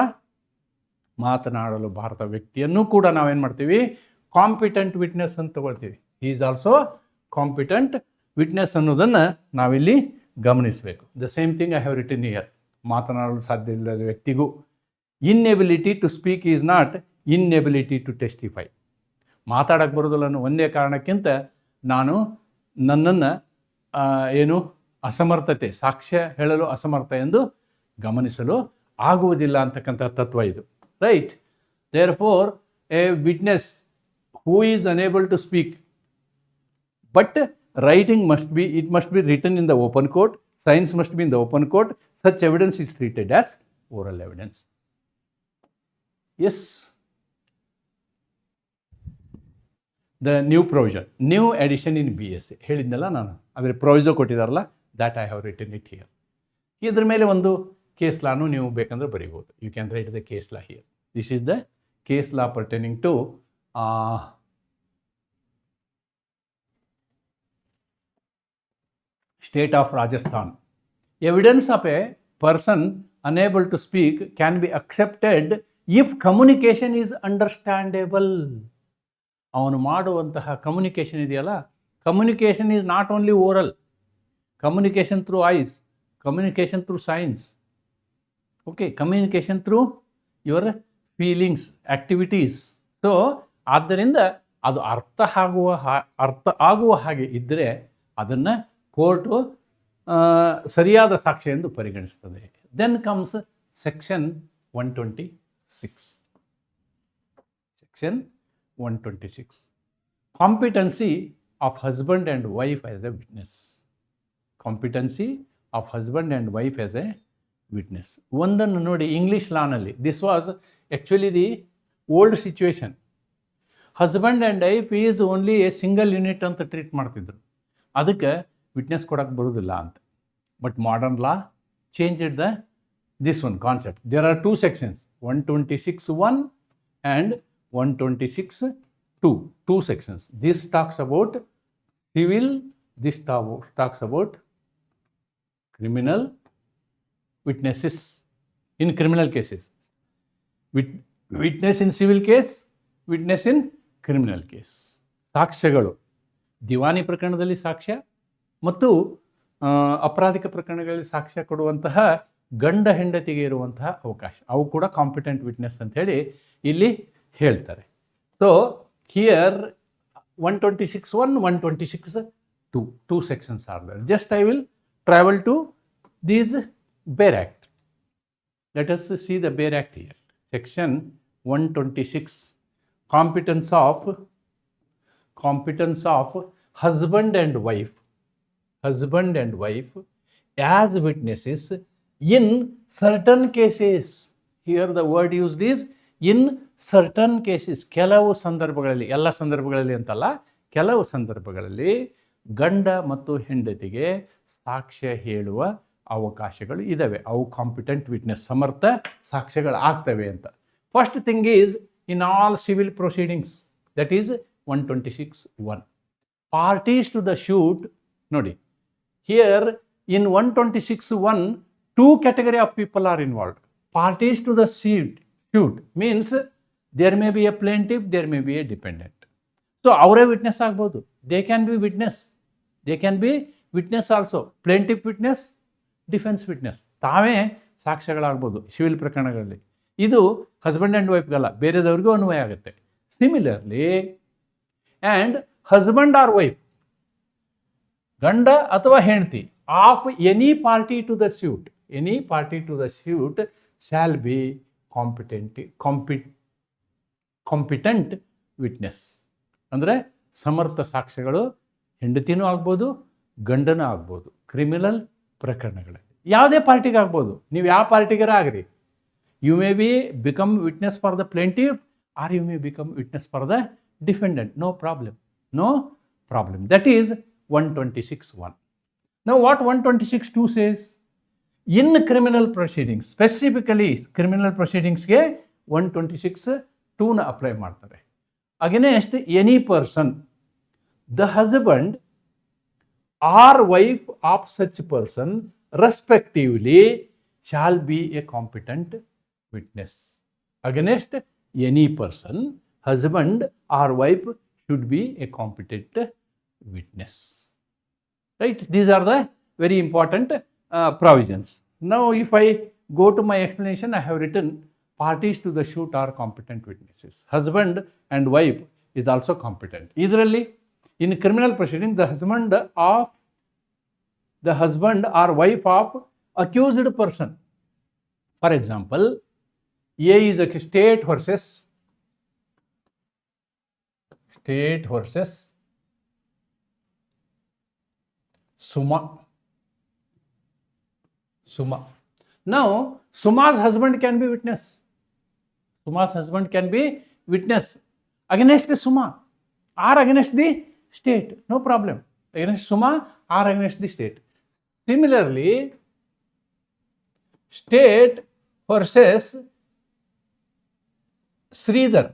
ಮಾತನಾಡಲು ಭಾರತ ವ್ಯಕ್ತಿಯನ್ನು ಕೂಡ ನಾವೇನು ಮಾಡ್ತೀವಿ? ಕಾಂಪಿಟೆಂಟ್ ವಿಟ್ನೆಸ್ ಅಂತ ತಗೊಳ್ತೀವಿ. He is also competent witness ಅನ್ನೋದನ್ನು ನಾವಿಲ್ಲಿ ಗಮನಿಸಬೇಕು. The same thing I have written here. ಮಾತನಾಡಲು ಸಾಧ್ಯ ಇಲ್ಲದ ವ್ಯಕ್ತಿಗೂ inability to speak is not inability to testify. ಮಾತಾಡೋಕ್ಕೆ ಬರೋದಿಲ್ಲ ಅನ್ನೋ ಒಂದೇ ಕಾರಣಕ್ಕಿಂತ ನಾನು ನನ್ನನ್ನು ಅಸಮರ್ಥತೆ, ಸಾಕ್ಷ್ಯ ಹೇಳಲು ಅಸಮರ್ಥ ಎಂದು ಗಮನಿಸಲು ಆಗುವುದಿಲ್ಲ ಅಂತಕ್ಕಂಥ ತತ್ವ ಇದು. Right. Therefore a witness who is unable to speak but writing must be written in the open court, science must be in the open court. Such evidence is treated as oral evidence. Yes. The new provision, new addition in BSA ಹೇಳಿದ್ನಲ್ಲ ನಾನು, ಆದರೆ ಪ್ರೊವಿಸೋ ಕೊಟ್ಟಿದ್ದಾರಲ್ಲ, that I have written it here. ಇದ್ರ ಮೇಲೆ ಒಂದು case ಲಾನು ನೀವು ಬೇಕಂದ್ರೆ ಬರೀಬೋದು. You can write the case law here. This is the case law pertaining to State of Rajasthan. Evidence of a person unable to speak can be accepted if communication is understandable. ಅವನು ಮಾಡುವಂತಹ communication ಇದೆಯಲ್ಲ, communication is not only oral, communication through ice, communication through science, okay, communication through your feelings, activities. So ಆದ್ದರಿಂದ ಅದು ಅರ್ಥ ಆಗುವ ಹಾಗೆ ಇದ್ದರೆ ಅದನ್ನು ಕೋರ್ಟು ಸರಿಯಾದ ಸಾಕ್ಷ್ಯ ಎಂದು ಪರಿಗಣಿಸ್ತದೆ. Then comes section 126. Section 126, competency of husband and wife as a witness. Competency of husband and wife as a witness. ಒಂದನ್ನು ನೋಡಿ, ಇಂಗ್ಲೀಷ್ ಲಾನಲ್ಲಿ this was actually the old situation. Husband and wife is only a single unit ಅಂತ treat ಮಾಡ್ತಿದ್ರು, ಅದಕ್ಕೆ witness ಕೊಡೋಕ್ಕೆ ಬರೋದಿಲ್ಲ ಅಂತ. But modern law changed this one concept. There are 2 sections, 126(1) and 126(2). 2 sections. This talks about civil, this talks about criminal witnesses in criminal cases. Witness in civil case, witness in criminal case. ಸಾಕ್ಷ್ಯಗಳು ದಿವಾನಿ ಪ್ರಕರಣದಲ್ಲಿ ಸಾಕ್ಷ್ಯ ಮತ್ತು ಅಪರಾಧಿಕ ಪ್ರಕರಣಗಳಲ್ಲಿ ಸಾಕ್ಷ್ಯ ಕೊಡುವಂತಹ ಗಂಡ ಹೆಂಡತಿಗೆ ಇರುವಂತಹ ಅವಕಾಶ, ಅವು ಕೂಡ ಕಾಂಪಿಟೆಂಟ್ ವಿಟ್ನೆಸ್ ಅಂಥೇಳಿ ಇಲ್ಲಿ ಹೇಳ್ತಾರೆ. So here 126(1), 126(2), 2 sections are there. Just I will travel to these Bail Act. Let us see the Bail Act here. Section 126, competence of husband and wife as witnesses in certain cases. Here the word used is in certain cases. ಕೆಲವು ಸಂದರ್ಭಗಳಲ್ಲಿ, ಎಲ್ಲ ಸಂದರ್ಭಗಳಲ್ಲಿ ಅಂತಲ್ಲ, ಕೆಲವು ಸಂದರ್ಭಗಳಲ್ಲಿ ಗಂಡ ಮತ್ತು ಹೆಂಡತಿಗೆ ಸಾಕ್ಷ್ಯ ಹೇಳುವ ಅವಕಾಶಗಳು ಇದ್ದಾವೆ. ಅವು ಕಾಂಪಿಟೆಂಟ್ ವಿಟ್ನೆಸ್, ಸಮರ್ಥ ಸಾಕ್ಷ್ಯಗಳು ಆಗ್ತವೆ ಅಂತ. First thing is in all civil proceedings, that is 126(1). Parties to the suit, nodi, here in 126(1), 2 category of people are involved. Parties to the suit means there may be a plaintiff, there may be a defendant. So ಅವರೇ witness ಆಗ್ಬೋದು, they can be witness also, plaintiff witness, defense witness, ತಾವೇ ಸಾಕ್ಷ್ಯಗಳಾಗ್ಬೋದು civil ಪ್ರಕರಣಗಳಲ್ಲಿ. ಇದು husband and ವೈಫ್ಗಲ್ಲ, ಬೇರೆದವ್ರಿಗೂ ಅನ್ವಯ ಆಗುತ್ತೆ. Similarly and husband or wife, ಗಂಡ ಅಥವಾ ಹೆಂಡತಿ of any party to the suit shall be competent witness. ಅಂದರೆ ಸಮರ್ಥ ಸಾಕ್ಷ್ಯಗಳು ಹೆಂಡತಿನೂ ಆಗ್ಬೋದು, ಗಂಡನೂ ಆಗ್ಬೋದು. ಕ್ರಿಮಿನಲ್ ಪ್ರಕರಣಗಳಲ್ಲಿ ಯಾವುದೇ ಪಾರ್ಟಿಗೆ ಆಗ್ಬೋದು, ನೀವು ಯಾವ ಪಾರ್ಟಿಗಾರ ಆಗ್ರಿ. You may become witness for the plaintiff or you may become witness for the defendant. No problem. That is 126(1). Now what 126(2) says? In criminal proceedings, specifically criminal proceedings ಗೆ 126(2) ನ ಅಪ್ಲೈ ಮಾಡ್ತಾರೆ. Against any person, the husband or wife of such person respectively shall be a competent witness. Against any person, husband or wife should be a competent witness. Right? These are the very important provisions. Now if I go to my explanation, I have written parties to the suit are competent witnesses. Husband and wife is also competent. Eitherly, in criminal proceeding, the husband or wife of accused person. For example, A is a state versus Suma. Now, Suma's husband can be witness. Against Suma or against the state. No problem. Against Suma or against the state. Similarly, state versus Sridhar.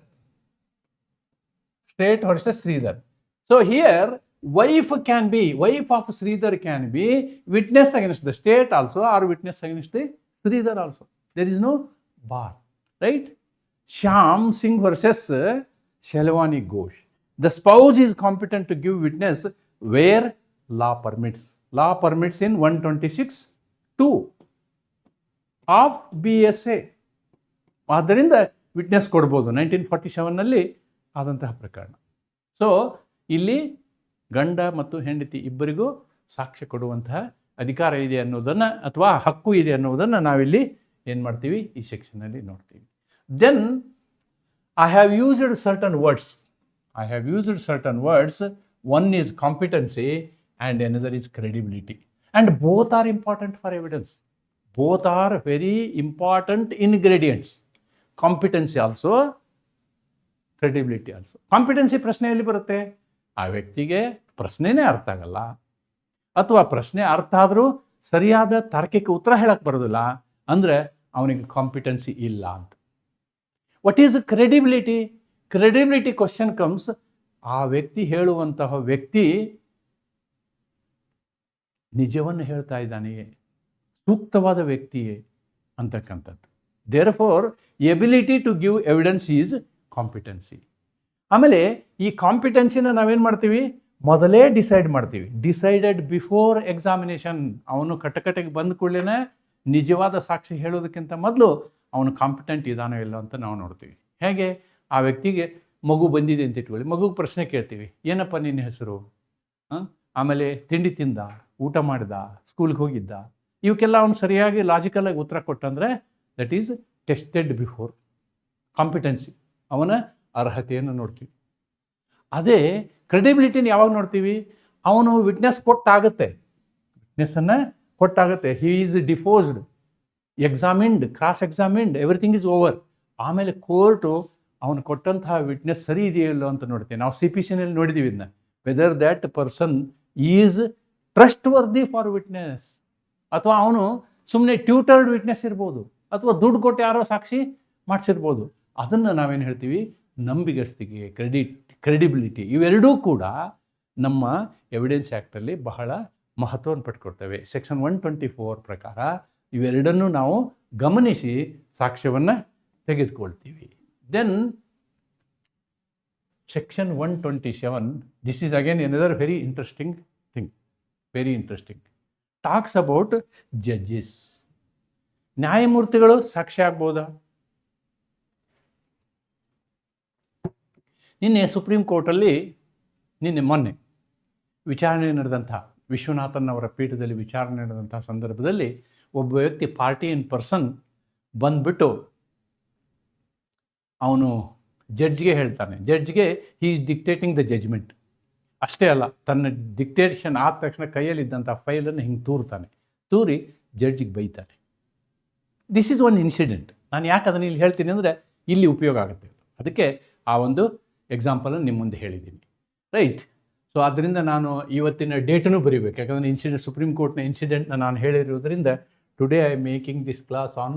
So here wife of Sridhar can be witness against the state also or witness against the Sridhar also. There is no bar, right? Shyam Singh versus Shalwani Ghosh. The spouse is competent to give witness where law permits. Law permits in 126(2) of BSA. ಆದ್ದರಿಂದ witness ಕೊಡ್ಬೋದು 1947ನಲ್ಲಿ ಆದಂತಹ ಪ್ರಕರಣ. So ಇಲ್ಲಿ ಗಂಡ ಮತ್ತು ಹೆಂಡತಿ ಇಬ್ಬರಿಗೂ ಸಾಕ್ಷ್ಯ ಕೊಡುವಂತಹ ಅಧಿಕಾರ ಇದೆ ಅನ್ನೋದನ್ನು ಅಥವಾ ಹಕ್ಕು ಇದೆ ಅನ್ನೋದನ್ನು ನಾವಿಲ್ಲಿ ಏನು ಮಾಡ್ತೀವಿ, ಈ ಸೆಕ್ಷನಲ್ಲಿ ನೋಡ್ತೀವಿ. Then I have used certain words. One is competency and another is credibility. And both are important for evidence. Both are very important ingredients. Competency also, credibility also. Competency ಪ್ರಶ್ನೆಯಲ್ಲಿ ಬರುತ್ತೆ, ಆ ವ್ಯಕ್ತಿಗೆ ಪ್ರಶ್ನೆನೇ ಅರ್ಥ ಆಗಲ್ಲ ಅಥವಾ ಪ್ರಶ್ನೆ ಅರ್ಥ ಆದರೂ ಸರಿಯಾದ ತಾರ್ಕಿಕ ಉತ್ತರ ಹೇಳಕ್ಕೆ ಬರೋದಿಲ್ಲ ಅಂದರೆ ಅವನಿಗೆ ಕಾಂಪಿಟೆನ್ಸಿ ಇಲ್ಲ ಅಂತ. What is credibility? Credibility question comes, ಆ ವ್ಯಕ್ತಿ ಹೇಳುವಂತಹ ವ್ಯಕ್ತಿ ನಿಜವನ್ನು ಹೇಳ್ತಾ ಇದ್ದಾನೆಯೇ, ಸೂಕ್ತವಾದ ವ್ಯಕ್ತಿಯೇ ಅಂತಕ್ಕಂಥದ್ದು. Therefore ability to give evidence is competency. ಆಮೇಲೆ ಈ ಕಾಂಪಿಟೆನ್ಸಿನ ನಾವೇನು ಮಾಡ್ತೀವಿ, ಮೊದಲೇ ಡಿಸೈಡ್ ಮಾಡ್ತೀವಿ. Decided before examination. ಅವನು ಕಟಕಟೆಗೆ ಬಂದ ಕೂಡಲೇ ನಿಜವಾದ ಸಾಕ್ಷಿ ಹೇಳೋದಕ್ಕಿಂತ ಮೊದಲು ಅವನು ಕಾಂಪಿಟೆಂಟ್ ಇದಾನೋ ಇಲ್ಲ ಅಂತ ನಾವು ನೋಡ್ತೀವಿ. ಹೇಗೆ, ಆ ವ್ಯಕ್ತಿಗೆ ಮಗು ಬಂದಿದೆ ಅಂತ ಇಟ್ಕೊಳ್ಳಿ, ಮಗುಗೆ ಪ್ರಶ್ನೆ ಕೇಳ್ತೀವಿ, ಏನಪ್ಪ ನಿನ್ನ ಹೆಸರು, ಆಮೇಲೆ ತಿಂಡಿ ತಿಂದ, ಊಟ ಮಾಡಿದ, ಸ್ಕೂಲ್ಗೆ ಹೋಗಿದ್ದ, ಇವಕ್ಕೆಲ್ಲ ಅವನು ಸರಿಯಾಗಿ ಲಾಜಿಕಲಾಗಿ ಉತ್ತರ ಕೊಟ್ಟಂದರೆ that is tested before. Competency, ಅವನ ಅರ್ಹತೆಯನ್ನು ನೋಡ್ತೀವಿ. ಅದೇ ಕ್ರೆಡಿಬಿಲಿಟಿನ ಯಾವಾಗ ನೋಡ್ತೀವಿ, ಅವನು ವಿಟ್ನೆಸ್ ಕೊಟ್ಟಾಗುತ್ತೆ, ವಿಟ್ನೆಸ್ಸನ್ನು ಕೊಟ್ಟಾಗುತ್ತೆ, he is deposed, examined, cross examined, everything is over. ಆಮೇಲೆ ಕೋರ್ಟು ಅವನು ಕೊಟ್ಟಂತಹ ವಿಟ್ನೆಸ್ ಸರಿ ಇದೆಯಲ್ಲೋ ಅಂತ ನೋಡ್ತೀವಿ. ನಾವು CPCನಲ್ಲಿ ನೋಡಿದ್ದೀವಿ ಇದನ್ನ, whether that person is trustworthy for witness, ಅಥವಾ ಅವನು ಸುಮ್ಮನೆ ಟ್ಯೂಟರ್ಡ್ ವಿಟ್ನೆಸ್ ಇರ್ಬೋದು, ಅಥವಾ ದುಡ್ಡು ಕೊಟ್ಟು ಯಾರೋ ಸಾಕ್ಷಿ ಮಾಡಿಸಿರ್ಬೋದು. ಅದನ್ನು ನಾವೇನು ಹೇಳ್ತೀವಿ, ನಂಬಿಗಸ್ತಿಕೆ, ಕ್ರೆಡಿಬಿಲಿಟಿ, ಇವೆರಡೂ ಕೂಡ ನಮ್ಮ ಎವಿಡೆನ್ಸ್ ಆ್ಯಕ್ಟಲ್ಲಿ ಬಹಳ ಮಹತ್ವವನ್ನು ಪಡ್ಕೊಡ್ತೇವೆ. ಸೆಕ್ಷನ್ 124 ಪ್ರಕಾರ ಇವೆರಡನ್ನೂ ನಾವು ಗಮನಿಸಿ ಸಾಕ್ಷ್ಯವನ್ನು ತೆಗೆದುಕೊಳ್ತೀವಿ. Then section 127, this is again another very interesting thing, very interesting. Talks about judges. ನ್ಯಾಯಮೂರ್ತಿಗಳು ಸಾಕ್ಷಿ ಆಗ್ಬೋದಾ? ನಿನ್ನೆ ಸುಪ್ರೀಂ ಕೋರ್ಟಲ್ಲಿ ಮೊನ್ನೆ ವಿಚಾರಣೆ ನಡೆದಂಥ, ವಿಶ್ವನಾಥನ್ ಅವರ ಪೀಠದಲ್ಲಿ ವಿಚಾರಣೆ ನಡೆದಂಥ ಸಂದರ್ಭದಲ್ಲಿ ಒಬ್ಬ ವ್ಯಕ್ತಿ, ಪಾರ್ಟಿ ಇನ್ ಪರ್ಸನ್ ಬಂದುಬಿಟ್ಟು ಅವನು ಜಡ್ಜ್ಗೆ ಹೇಳ್ತಾನೆ, ಜಡ್ಜ್ಗೆ he is dictating the judgement. ಅಷ್ಟೇ ಅಲ್ಲ, ತನ್ನ ಡಿಕ್ಟೇಷನ್ ಆದ ತಕ್ಷಣ ಕೈಯಲ್ಲಿದ್ದಂಥ ಫೈಲನ್ನು ಹಿಂಗೆ ತೂರಿ ಜಡ್ಜಿಗೆ ಬೈತಾನೆ. This is one incident. ನಾನು ಯಾಕೆ ಅದನ್ನು ಇಲ್ಲಿ ಹೇಳ್ತೀನಿ ಅಂದರೆ ಇಲ್ಲಿ ಉಪಯೋಗ ಆಗುತ್ತೆ, ಅದಕ್ಕೆ ಆ ಒಂದು ಎಕ್ಸಾಂಪಲನ್ನು ನಿಮ್ಮ ಮುಂದೆ ಹೇಳಿದ್ದೀನಿ, ರೈಟ್? ಸೊ ಆದ್ದರಿಂದ ನಾನು ಇವತ್ತಿನ ಡೇಟನ್ನು ಬರೀಬೇಕು, ಯಾಕಂದರೆ ಇನ್ಸಿಡೆಂಟ್, ಸುಪ್ರೀಂ ಕೋರ್ಟ್ನ ಇನ್ಸಿಡೆಂಟ್ನ ನಾನು ಹೇಳಿರೋದ್ರಿಂದ today I making this class on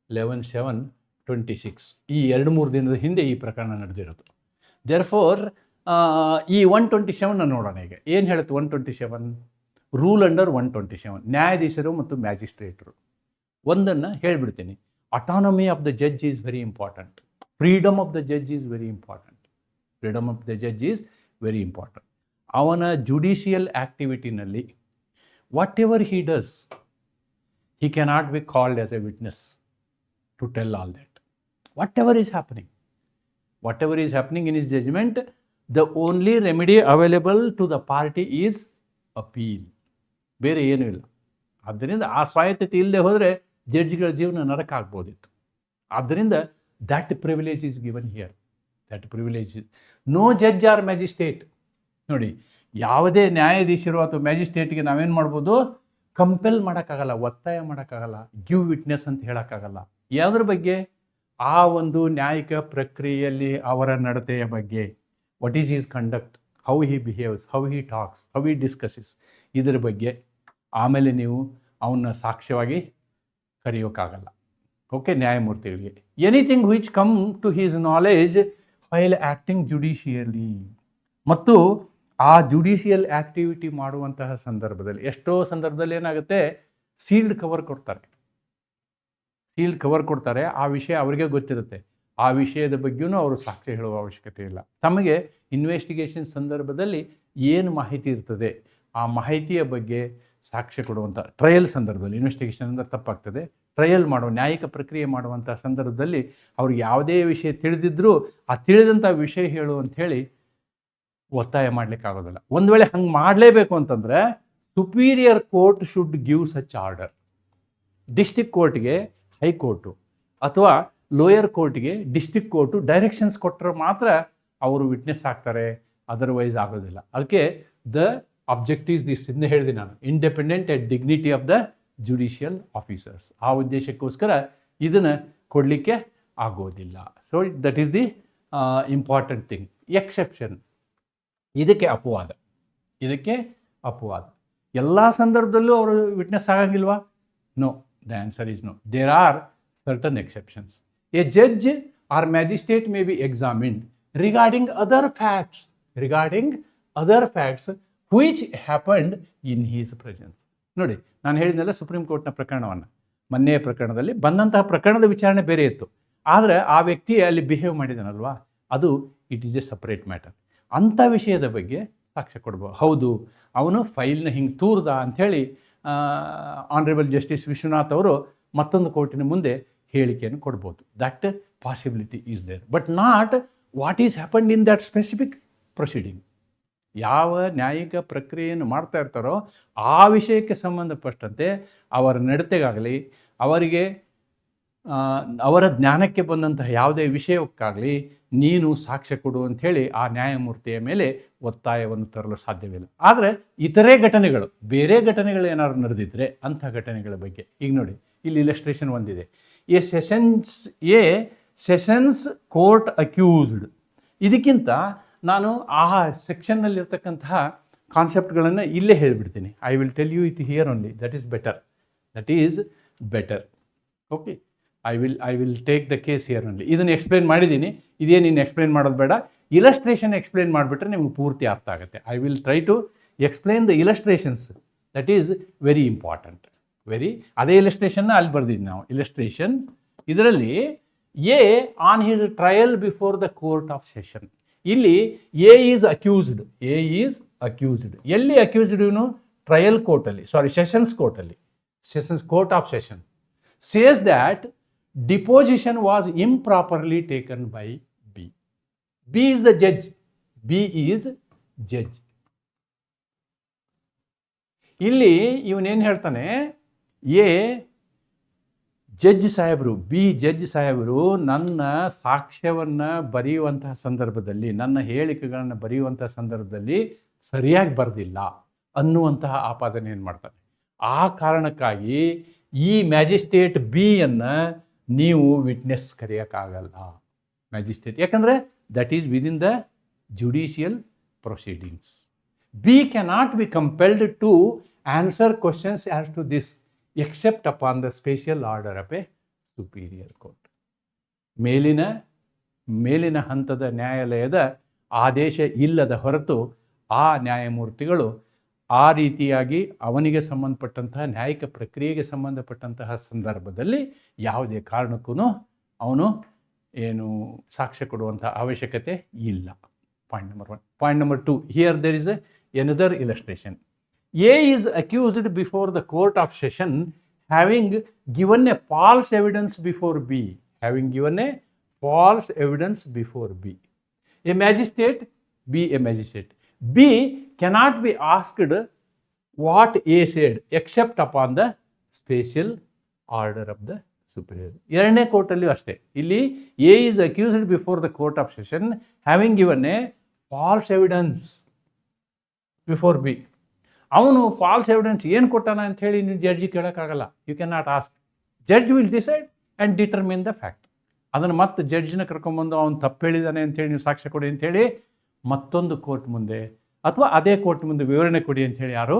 11/7/26. ಈ 2-3 ದಿನದ ಹಿಂದೆ ಈ ಪ್ರಕರಣ ನಡೆದಿರೋದು. ದೇರ್ಫೋರ್ ಈ 127 ನೋಡೋಣ. ಈಗ ಏನು ಹೇಳುತ್ತೆ 127? ರೂಲ್ ಅಂಡರ್ 127, ನ್ಯಾಯಾಧೀಶರು ಮತ್ತು ಮ್ಯಾಜಿಸ್ಟ್ರೇಟರು. ಒಂದನ್ನು ಹೇಳಿಬಿಡ್ತೀನಿ, autonomy of the judge is very important, freedom of the judge is very important. Freedom of the judge is very important. ಅವನ ಜುಡಿಷಿಯಲ್ ಆ್ಯಕ್ಟಿವಿಟಿನಲ್ಲಿ whatever he does, he cannot be called as a witness to tell all that. Whatever is happening in his judgment, the only remedy available to the party is appeal. ಬೇರೆ ಏನೂ ಇಲ್ಲ. ಆದ್ದರಿಂದ ಆ ಸ್ವಾಯತ್ತತೆ ಇಲ್ಲದೆ ಹೋದರೆ ಜಡ್ಜ್ಗಳ ಜೀವನ ನರಕ ಆಗ್ಬೋದಿತ್ತು. ಆದ್ದರಿಂದ that privilege is given here. That privilege is no judge or magistrate. ನೋಡಿ, ಯಾವುದೇ ನ್ಯಾಯಾಧೀಶರು ಅಥವಾ ಮ್ಯಾಜಿಸ್ಟ್ರೇಟ್ಗೆ ನಾವೇನು ಮಾಡ್ಬೋದು, ಕಂಪೆಲ್ ಮಾಡೋಕ್ಕಾಗಲ್ಲ, ಒತ್ತಾಯ ಮಾಡೋಕ್ಕಾಗಲ್ಲ, ಗಿವ್ ವಿಟ್ನೆಸ್ ಅಂತ ಹೇಳೋಕ್ಕಾಗಲ್ಲ. ಯಾವುದ್ರ ಬಗ್ಗೆ? ಆ ಒಂದು ನ್ಯಾಯಿಕ ಪ್ರಕ್ರಿಯೆಯಲ್ಲಿ ಅವರ ನಡತೆಯ ಬಗ್ಗೆ. What is his conduct, how he behaves, how he talks, how he discusses, ಇದರ ಬಗ್ಗೆ. ಆಮೇಲೆ ನೀವು ಅವನ್ನ ಸಾಕ್ಷ್ಯವಾಗಿ ಕರೆಯೋಕ್ಕಾಗಲ್ಲ, ಓಕೆ, ನ್ಯಾಯಮೂರ್ತಿಗಳಿಗೆ. Anything which come to his knowledge while acting judicially. ಮತ್ತು ಆ ಜುಡಿಷಿಯಲ್ ಆ್ಯಕ್ಟಿವಿಟಿ ಮಾಡುವಂತಹ ಸಂದರ್ಭದಲ್ಲಿ ಎಷ್ಟೋ ಸಂದರ್ಭದಲ್ಲಿ ಏನಾಗುತ್ತೆ, ಸೀಲ್ಡ್ ಕವರ್ ಕೊಡ್ತಾರೆ. ಆ ವಿಷಯ ಅವರಿಗೆ ಗೊತ್ತಿರುತ್ತೆ. ಆ ವಿಷಯದ ಬಗ್ಗೆಯೂ ಅವರು ಸಾಕ್ಷ್ಯ ಹೇಳುವ ಅವಶ್ಯಕತೆ ಇಲ್ಲ. ತಮಗೆ ಇನ್ವೆಸ್ಟಿಗೇಷನ್ ಸಂದರ್ಭದಲ್ಲಿ ಏನು ಮಾಹಿತಿ ಇರ್ತದೆ ಆ ಮಾಹಿತಿಯ ಬಗ್ಗೆ ಸಾಕ್ಷ್ಯ ಕೊಡುವಂಥ ಟ್ರಯಲ್ ಸಂದರ್ಭದಲ್ಲಿ, ಇನ್ವೆಸ್ಟಿಗೇಷನ್ ಅಂದರೆ ತಪ್ಪಾಗ್ತದೆ, ಟ್ರಯಲ್ ಮಾಡುವ ನ್ಯಾಯಿಕ ಪ್ರಕ್ರಿಯೆ ಮಾಡುವಂಥ ಸಂದರ್ಭದಲ್ಲಿ ಅವ್ರಿಗೆ ಯಾವುದೇ ವಿಷಯ ತಿಳಿದಿದ್ದರೂ ಆ ತಿಳಿದಂಥ ವಿಷಯ ಹೇಳು ಅಂಥೇಳಿ ಒತ್ತಾಯ ಮಾಡಲಿಕ್ಕಾಗೋದಿಲ್ಲ. ಒಂದು ವೇಳೆ ಹಂಗೆ ಮಾಡಲೇಬೇಕು ಅಂತಂದರೆ superior court should give such order. District ಕೋರ್ಟ್ಗೆ ಹೈಕೋರ್ಟು ಅಥವಾ ಲೋಯರ್ ಕೋರ್ಟ್ಗೆ ಡಿಸ್ಟ್ರಿಕ್ಟ್ ಕೋರ್ಟು ಡೈರೆಕ್ಷನ್ಸ್ ಕೊಟ್ಟರೆ ಮಾತ್ರ ಅವರು ವಿಟ್ನೆಸ್ ಆಗ್ತಾರೆ, ಅದರ್ವೈಸ್ ಆಗೋದಿಲ್ಲ. ಅದಕ್ಕೆ ದ ಅಬ್ಜೆಕ್ಟಿವ್ಸ್ ದಿಸ್ ಇಂದ ಹೇಳಿದೆ ನಾನು, independent and dignity of the judicial officers. ಆ ಉದ್ದೇಶಕ್ಕೋಸ್ಕರ ಇದನ್ನು ಕೊಡಲಿಕ್ಕೆ ಆಗೋದಿಲ್ಲ. So that is the important thing. Exception, ಇದಕ್ಕೆ ಅಪವಾದ. ಎಲ್ಲ ಸಂದರ್ಭದಲ್ಲೂ ಅವರು ವಿಟ್ನೆಸ್ ಆಗಂಗಿಲ್ವಾ? No, the answer is no. There are certain exceptions. A judge or magistrate may be examined regarding other facts which happened in his presence. ನೋಡಿ, ನಾನು ಹೇಳಿದ್ನಲ್ಲ supreme ಕೋರ್ಟ್ನ ಪ್ರಕರಣವನ್ನು, ಮೊನ್ನೆಯ ಪ್ರಕರಣದಲ್ಲಿ ಬಂದಂತಹ ಪ್ರಕರಣದ ವಿಚಾರಣೆ ಬೇರೆ ಇತ್ತು, ಆದರೆ ಆ ವ್ಯಕ್ತಿ ಅಲ್ಲಿ ಬಿಹೇವ್ ಮಾಡಿದಾನಲ್ವಾ, ಅದು it is A separate matter. ಅಂಥ ವಿಷಯದ ಬಗ್ಗೆ ಸಾಕ್ಷ್ಯ ಕೊಡ್ಬೋದು. ಹೌದು, ಅವನು ಫೈಲ್ನ ಹಿಂಗೆ ತೂರ್ದ ಅಂಥೇಳಿ ಆನರೇಬಲ್ ಜಸ್ಟಿಸ್ ವಿಶ್ವನಾಥ್ ಅವರು ಮತ್ತೊಂದು ಕೋರ್ಟಿನ ಮುಂದೆ ಹೇಳಿಕೆಯನ್ನು ಕೊಡ್ಬೋದು. That possibility is there, but not what is happened in that specific proceeding. ಯಾವ ನ್ಯಾಯಿಕ ಪ್ರಕ್ರಿಯೆಯನ್ನು ಮಾಡ್ತಾ ಇರ್ತಾರೋ ಆ ವಿಷಯಕ್ಕೆ ಸಂಬಂಧಪಟ್ಟಂತೆ ಅವರ ನಡತೆಗಾಗಲಿ, ಅವರಿಗೆ ಅವರ ಜ್ಞಾನಕ್ಕೆ ಬಂದಂತಹ ಯಾವುದೇ ವಿಷಯಕ್ಕಾಗಲಿ ನೀನು ಸಾಕ್ಷ್ಯ ಕೊಡು ಅಂಥೇಳಿ ಆ ನ್ಯಾಯಮೂರ್ತಿಯ ಮೇಲೆ ಒತ್ತಾಯವನ್ನು ತರಲು ಸಾಧ್ಯವಿಲ್ಲ. ಆದರೆ ಇತರೆ ಘಟನೆಗಳು, ಬೇರೆ ಘಟನೆಗಳು ಏನಾದ್ರು ನಡೆದಿದ್ದರೆ ಅಂಥ ಘಟನೆಗಳ ಬಗ್ಗೆ ಈಗ ನೋಡಿ, ಇಲ್ಲಿ ಇಲಸ್ಟ್ರೇಷನ್ ಒಂದಿದೆ. A sessions court accused. ಇದಕ್ಕಿಂತ ನಾನು ಆ ಸೆಕ್ಷನ್ನಲ್ಲಿರ್ತಕ್ಕಂತಹ ಕಾನ್ಸೆಪ್ಟ್ಗಳನ್ನು ಇಲ್ಲೇ ಹೇಳಿಬಿಡ್ತೀನಿ. I will tell you it here only. That is better. Okay, I will take the case here only. ಇದನ್ನು ಎಕ್ಸ್ಪ್ಲೇನ್ ಮಾಡಿದ್ದೀನಿ, ಇದೇನು ಇನ್ನು ಎಕ್ಸ್ಪ್ಲೇನ್ ಮಾಡೋದು ಬೇಡ. ಇಲಸ್ಟ್ರೇಷನ್ ಎಕ್ಸ್ಪ್ಲೇನ್ ಮಾಡಿಬಿಟ್ರೆ ನಿಮ್ಗೆ ಪೂರ್ತಿ ಅರ್ಥ ಆಗುತ್ತೆ. I will try to explain the illustrations. That is very important. ಅದೇ ಇಲಸ್ಟ್ರೇಷನ್ನ ಅಲ್ಲಿ ಬರ್ದಿದ್ದು ನಾವು. ಇಲಸ್ಟ್ರೇಷನ್ ಇದರಲ್ಲಿ A on his trial before the court of session. ಇಲ್ಲಿ ಎ ಈಸ್ ಅಕ್ಯೂಸ್ಡ್. ಎಲ್ಲಿ ಅಕ್ಯೂಸ್ಡ್? ಇವನು ಟ್ರಯಲ್ ಕೋರ್ಟಲ್ಲಿ, ಸೆಷನ್ಸ್ ಕೋರ್ಟಲ್ಲಿ, court of session says that deposition was improperly taken by B. B is the judge. ಇಲ್ಲಿ ಇವನೇನು ಹೇಳ್ತಾನೆ, judge ಸಾಹೇಬರು ನನ್ನ ಸಾಕ್ಷ್ಯವನ್ನು ಬರೆಯುವಂತಹ ಸಂದರ್ಭದಲ್ಲಿ, ನನ್ನ ಹೇಳಿಕೆಗಳನ್ನು ಬರೆಯುವಂತಹ ಸಂದರ್ಭದಲ್ಲಿ ಸರಿಯಾಗಿ ಬರೆದಿಲ್ಲ ಅನ್ನುವಂತಹ ಆಪಾದನೆಯನ್ನು ಮಾಡ್ತಾನೆ. ಆ ಕಾರಣಕ್ಕಾಗಿ ಈ ಮ್ಯಾಜಿಸ್ಟ್ರೇಟ್ ಬಿಯನ್ನು ನೀವು ವಿಟ್ನೆಸ್ ಕರೆಯೋಕ್ಕಾಗಲ್ಲ, ಮ್ಯಾಜಿಸ್ಟ್ರೇಟ್, ಯಾಕಂದರೆ that is within the judicial proceedings. B cannot be compelled to answer questions as to this except upon the special order of a superior court. ಮೇಲಿನ ಹಂತದ ನ್ಯಾಯಾಲಯದ ಆದೇಶ ಇಲ್ಲದ ಹೊರತು ಆ ನ್ಯಾಯಮೂರ್ತಿಗಳು ಆ ರೀತಿಯಾಗಿ ಅವನಿಗೆ ಸಂಬಂಧಪಟ್ಟಂತಹ ನ್ಯಾಯಿಕ ಪ್ರಕ್ರಿಯೆಗೆ ಸಂಬಂಧಪಟ್ಟಂತಹ ಸಂದರ್ಭದಲ್ಲಿ ಯಾವುದೇ ಕಾರಣಕ್ಕೂ ಅವನು ಸಾಕ್ಷ್ಯ ಕೊಡುವಂಥ ಅವಶ್ಯಕತೆ ಇಲ್ಲ. Point number 1. Point number 2, here there is another illustration. A is accused before the court of session having given a false evidence before B. A magistrate, B cannot be asked what A said except upon the special order of the superior. ಎರಡನೇ ಕೋರ್ಟಲ್ಲಿಯೂ ಅಷ್ಟೇ. ಇಲ್ಲಿ A is accused before the court of session having given a false evidence before B. ಅವನು false evidence ಏನು ಕೊಟ್ಟಾನ ಅಂಥೇಳಿ ನೀವು ಜಡ್ಜಿ ಕೇಳೋಕ್ಕಾಗಲ್ಲ. You can not ask. Judge will decide and determine the fact. ಅದನ್ನು ಮತ್ತೆ ಜಡ್ಜ್ನ ಕರ್ಕೊಂಬಂದು ಅವ್ನು ತಪ್ಪು ಹೇಳಿದ್ದಾನೆ ಅಂಥೇಳಿ ನೀವು ಸಾಕ್ಷ್ಯ ಕೊಡಿ ಅಂಥೇಳಿ ಮತ್ತೊಂದು ಕೋರ್ಟ್ ಮುಂದೆ ಅಥವಾ ಅದೇ ಕೋರ್ಟ್ ಮುಂದೆ ವಿವರಣೆ ಕೊಡಿ ಅಂಥೇಳಿ ಯಾರು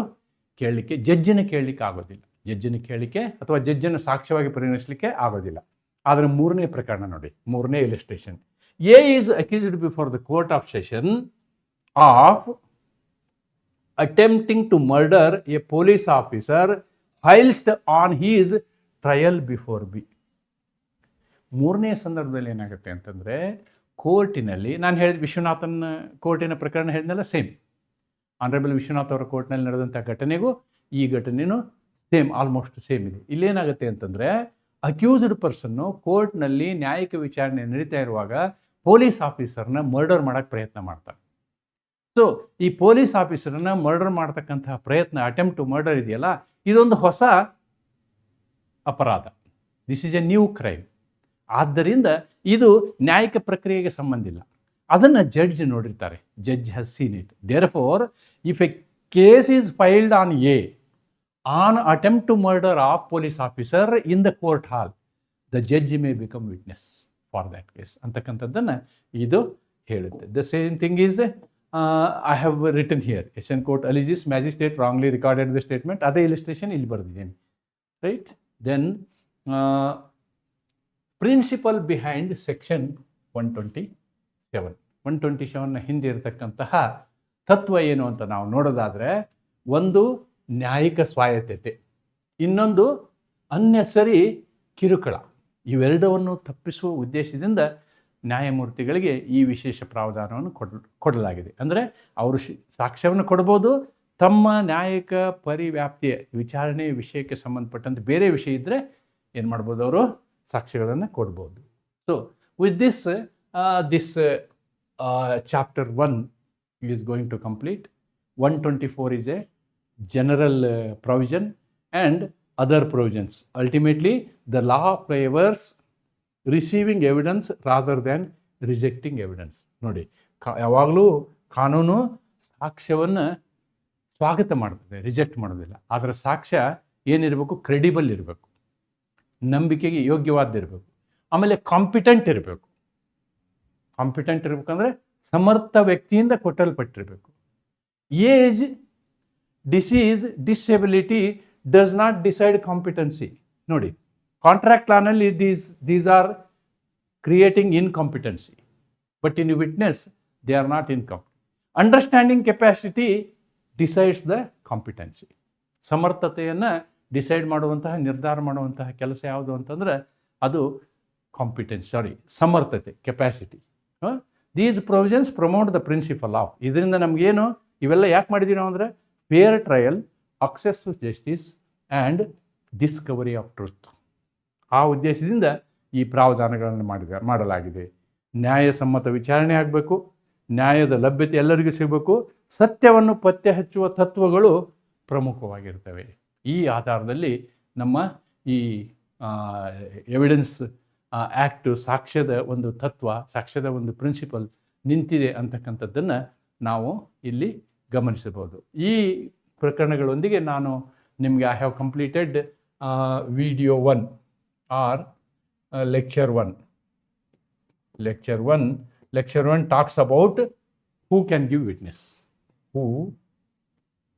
ಜಡ್ಜಿನ ಕೇಳಲಿಕ್ಕೆ ಆಗೋದಿಲ್ಲ. ಅಥವಾ ಜಡ್ಜನ್ನು ಸಾಕ್ಷ್ಯವಾಗಿ ಪರಿಗಣಿಸಲಿಕ್ಕೆ ಆಗೋದಿಲ್ಲ. ಆದರೆ ಮೂರನೇ ಪ್ರಕರಣ ನೋಡಿ, ಮೂರನೇ illustration. A is accused before the court of session of attempting to murder a police officer whilst on his trial before B. ಮೂರನೇ ಸಂದರ್ಭದಲ್ಲಿ ಏನಾಗುತ್ತೆ ಅಂತಂದರೆ, ಕೋರ್ಟಿನಲ್ಲಿ ನಾನು ಹೇಳಿದ ವಿಶ್ವನಾಥನ್ ಕೋರ್ಟಿನ ಪ್ರಕರಣ ಹೇಳಿದ್ನಲ್ಲ, ಸೇಮ್ ಆನರೇಬಲ್ ವಿಶ್ವನಾಥ್ ಅವರ ಕೋರ್ಟ್ನಲ್ಲಿ ನಡೆದಂಥ ಘಟನೆಗೂ ಈ ಘಟನೆಯೂ ಸೇಮ್, ಆಲ್ಮೋಸ್ಟ್ ಸೇಮ್ ಇದೆ. ಇಲ್ಲೇನಾಗುತ್ತೆ ಅಂತಂದರೆ, ಅಕ್ಯೂಸ್ಡ್ ಪರ್ಸನ್ನು ಕೋರ್ಟ್ನಲ್ಲಿ ನ್ಯಾಯಿಕ ವಿಚಾರಣೆ ನಡೀತಾ ಇರುವಾಗ ಪೊಲೀಸ್ ಆಫೀಸರ್ನ ಮರ್ಡರ್ ಮಾಡೋಕ್ಕೆ ಪ್ರಯತ್ನ ಮಾಡ್ತಾರೆ. ಸೊ ಈ ಪೊಲೀಸ್ ಆಫೀಸರನ್ನು ಮರ್ಡರ್ ಮಾಡ್ತಕ್ಕಂತಹ ಪ್ರಯತ್ನ, ಅಟೆಂಪ್ಟ್ ಟು ಮರ್ಡರ್ ಇದೆಯಲ್ಲ, ಇದೊಂದು ಹೊಸ ಅಪರಾಧ. This is a new crime. ಆದ್ದರಿಂದ ಇದು ನ್ಯಾಯಿಕ ಪ್ರಕ್ರಿಯೆಗೆ ಸಂಬಂಧ ಇಲ್ಲ. ಅದನ್ನು ಜಡ್ಜ್ ನೋಡಿರ್ತಾರೆ. Judge has seen it. Therefore if a case is filed on a on attempt to murder of police officer in the court hall, the judge may become witness for that case ಅಂತಕ್ಕಂಥದ್ದನ್ನು ಇದು ಹೇಳುತ್ತೆ. The same thing is I have written here, Asian court alleges magistrate wrongly recorded the statement. ಅದೇ illustration ಇಲ್ಲಿ ಬರೆದಿದ್ದೇನೆ, right. Then principle behind section 127ನ ಹಿಂದೆ ಇರತಕ್ಕಂತಹ ತತ್ವ ಏನು ಅಂತ ನಾವು ನೋಡೋದಾದರೆ, ಒಂದು ನ್ಯಾಯಿಕ ಸ್ವಾಯತ್ತತೆ, ಇನ್ನೊಂದು ಅನ್ನೆಸರಿ ಕಿರುಕುಳ. ಇವೆರಡವನ್ನು ತಪ್ಪಿಸುವ ಉದ್ದೇಶದಿಂದ ನ್ಯಾಯಮೂರ್ತಿಗಳಿಗೆ ಈ ವಿಶೇಷ ಪ್ರಾವಧಾನವನ್ನು ಕೊಡಲಾಗಿದೆ. ಅಂದರೆ ಅವರು ಸಾಕ್ಷ್ಯವನ್ನು ಕೊಡ್ಬೋದು, ತಮ್ಮ ನ್ಯಾಯಿಕ ಪರಿವ್ಯಾಪ್ತಿಯ ವಿಚಾರಣೆ ವಿಷಯಕ್ಕೆ ಸಂಬಂಧಪಟ್ಟಂತೆ ಬೇರೆ ವಿಷಯ ಇದ್ದರೆ ಏನು ಮಾಡ್ಬೋದು, ಅವರು ಸಾಕ್ಷ್ಯಗಳನ್ನು ಕೊಡ್ಬೋದು. So with this chapter 1 is going to complete. 124 is a general provision and other provisions. Ultimately the law favours receiving evidence rather than rejecting evidence. ನೋಡಿ, ಯಾವಾಗಲೂ ಕಾನೂನು ಸಾಕ್ಷ್ಯವನ್ನು ಸ್ವಾಗತ ಮಾಡ್ತದೆ, ರಿಜೆಕ್ಟ್ ಮಾಡೋದಿಲ್ಲ. ಅದರ ಸಾಕ್ಷ್ಯ ಏನಿರಬೇಕು, ಕ್ರೆಡಿಬಲ್ ಇರಬೇಕು, ನಂಬಿಕೆಗೆ ಯೋಗ್ಯವಾದಿರಬೇಕು, ಆಮೇಲೆ ಕಾಂಪಿಟೆಂಟ್ ಇರಬೇಕು. ಕಾಂಪಿಟೆಂಟ್ ಇರಬೇಕಂದ್ರೆ ಸಮರ್ಥ ವ್ಯಕ್ತಿಯಿಂದ ಕೊಟ್ಟಲ್ಪಟ್ಟಿರಬೇಕು. Age, disease, disability does not decide competency. ನೋಡಿ, ಕಾಂಟ್ರಾಕ್ಟ್ ಲಾನಲ್ಲಿ these are creating incompetency, but in witness they are not incompetent. Understanding capacity decides the competency. ಸಮರ್ಥತೆಯನ್ನು ಡಿಸೈಡ್ ಮಾಡುವಂತಹ, ನಿರ್ಧಾರ ಮಾಡುವಂತಹ ಕೆಲಸ ಯಾವುದು ಅಂತಂದರೆ ಅದು ಸಮರ್ಥತೆ, capacity. These provisions promote the principle of. ಇದರಿಂದ ನಮಗೇನು ಇವೆಲ್ಲ ಯಾಕೆ ಮಾಡಿದ್ದೀವಿ ನಾವು ಅಂದರೆ, fair trial, access to justice and discovery of truth. ಆ ಉದ್ದೇಶದಿಂದ ಈ ಪ್ರಾವಧಾನಗಳನ್ನು ಮಾಡಲಾಗಿದೆ. ನ್ಯಾಯಸಮ್ಮತ ವಿಚಾರಣೆ ಆಗಬೇಕು, ನ್ಯಾಯದ ಲಭ್ಯತೆ ಎಲ್ಲರಿಗೂ ಸಿಗಬೇಕು, ಸತ್ಯವನ್ನು ಪತ್ತೆ ಹಚ್ಚುವ ತತ್ವಗಳು ಪ್ರಮುಖವಾಗಿರ್ತವೆ. ಈ ಆಧಾರದಲ್ಲಿ ನಮ್ಮ ಈ ಎವಿಡೆನ್ಸ್ ಆ್ಯಕ್ಟು ಸಾಕ್ಷ್ಯದ ಒಂದು ತತ್ವ, ಸಾಕ್ಷ್ಯದ ಒಂದು ಪ್ರಿನ್ಸಿಪಲ್ ನಿಂತಿದೆ ಅಂತಕ್ಕಂಥದ್ದನ್ನು ನಾವು ಇಲ್ಲಿ ಗಮನಿಸಬಹುದು. ಈ ಪ್ರಕರಣಗಳೊಂದಿಗೆ ನಾನು ನಿಮಗೆ I have completed video 1 or lecture 1. Lecture 1 talks about who can give witness, who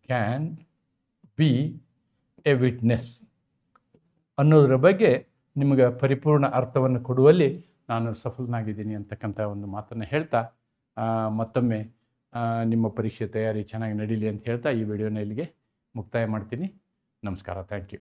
can be a witness ಅನ್ನೋದರ ಬಗ್ಗೆ ನಿಮಗೆ ಪರಿಪೂರ್ಣ ಅರ್ಥವನ್ನು ಕೊಡುವಲ್ಲಿ ನಾನು ಸಫಲನಾಗಿದ್ದೀನಿ ಅಂತಕ್ಕಂಥ ಒಂದು ಮಾತನ್ನು ಹೇಳ್ತಾ, ಮತ್ತೊಮ್ಮೆ ನಿಮ್ಮ ಪರೀಕ್ಷೆ ತಯಾರಿ ಚೆನ್ನಾಗಿ ನಡೀಲಿ ಅಂತ ಹೇಳ್ತಾ ಈ ವಿಡಿಯೋನ ಇಲ್ಲಿಗೆ ಮುಕ್ತಾಯ ಮಾಡ್ತೀನಿ. ನಮಸ್ಕಾರ. Thank you.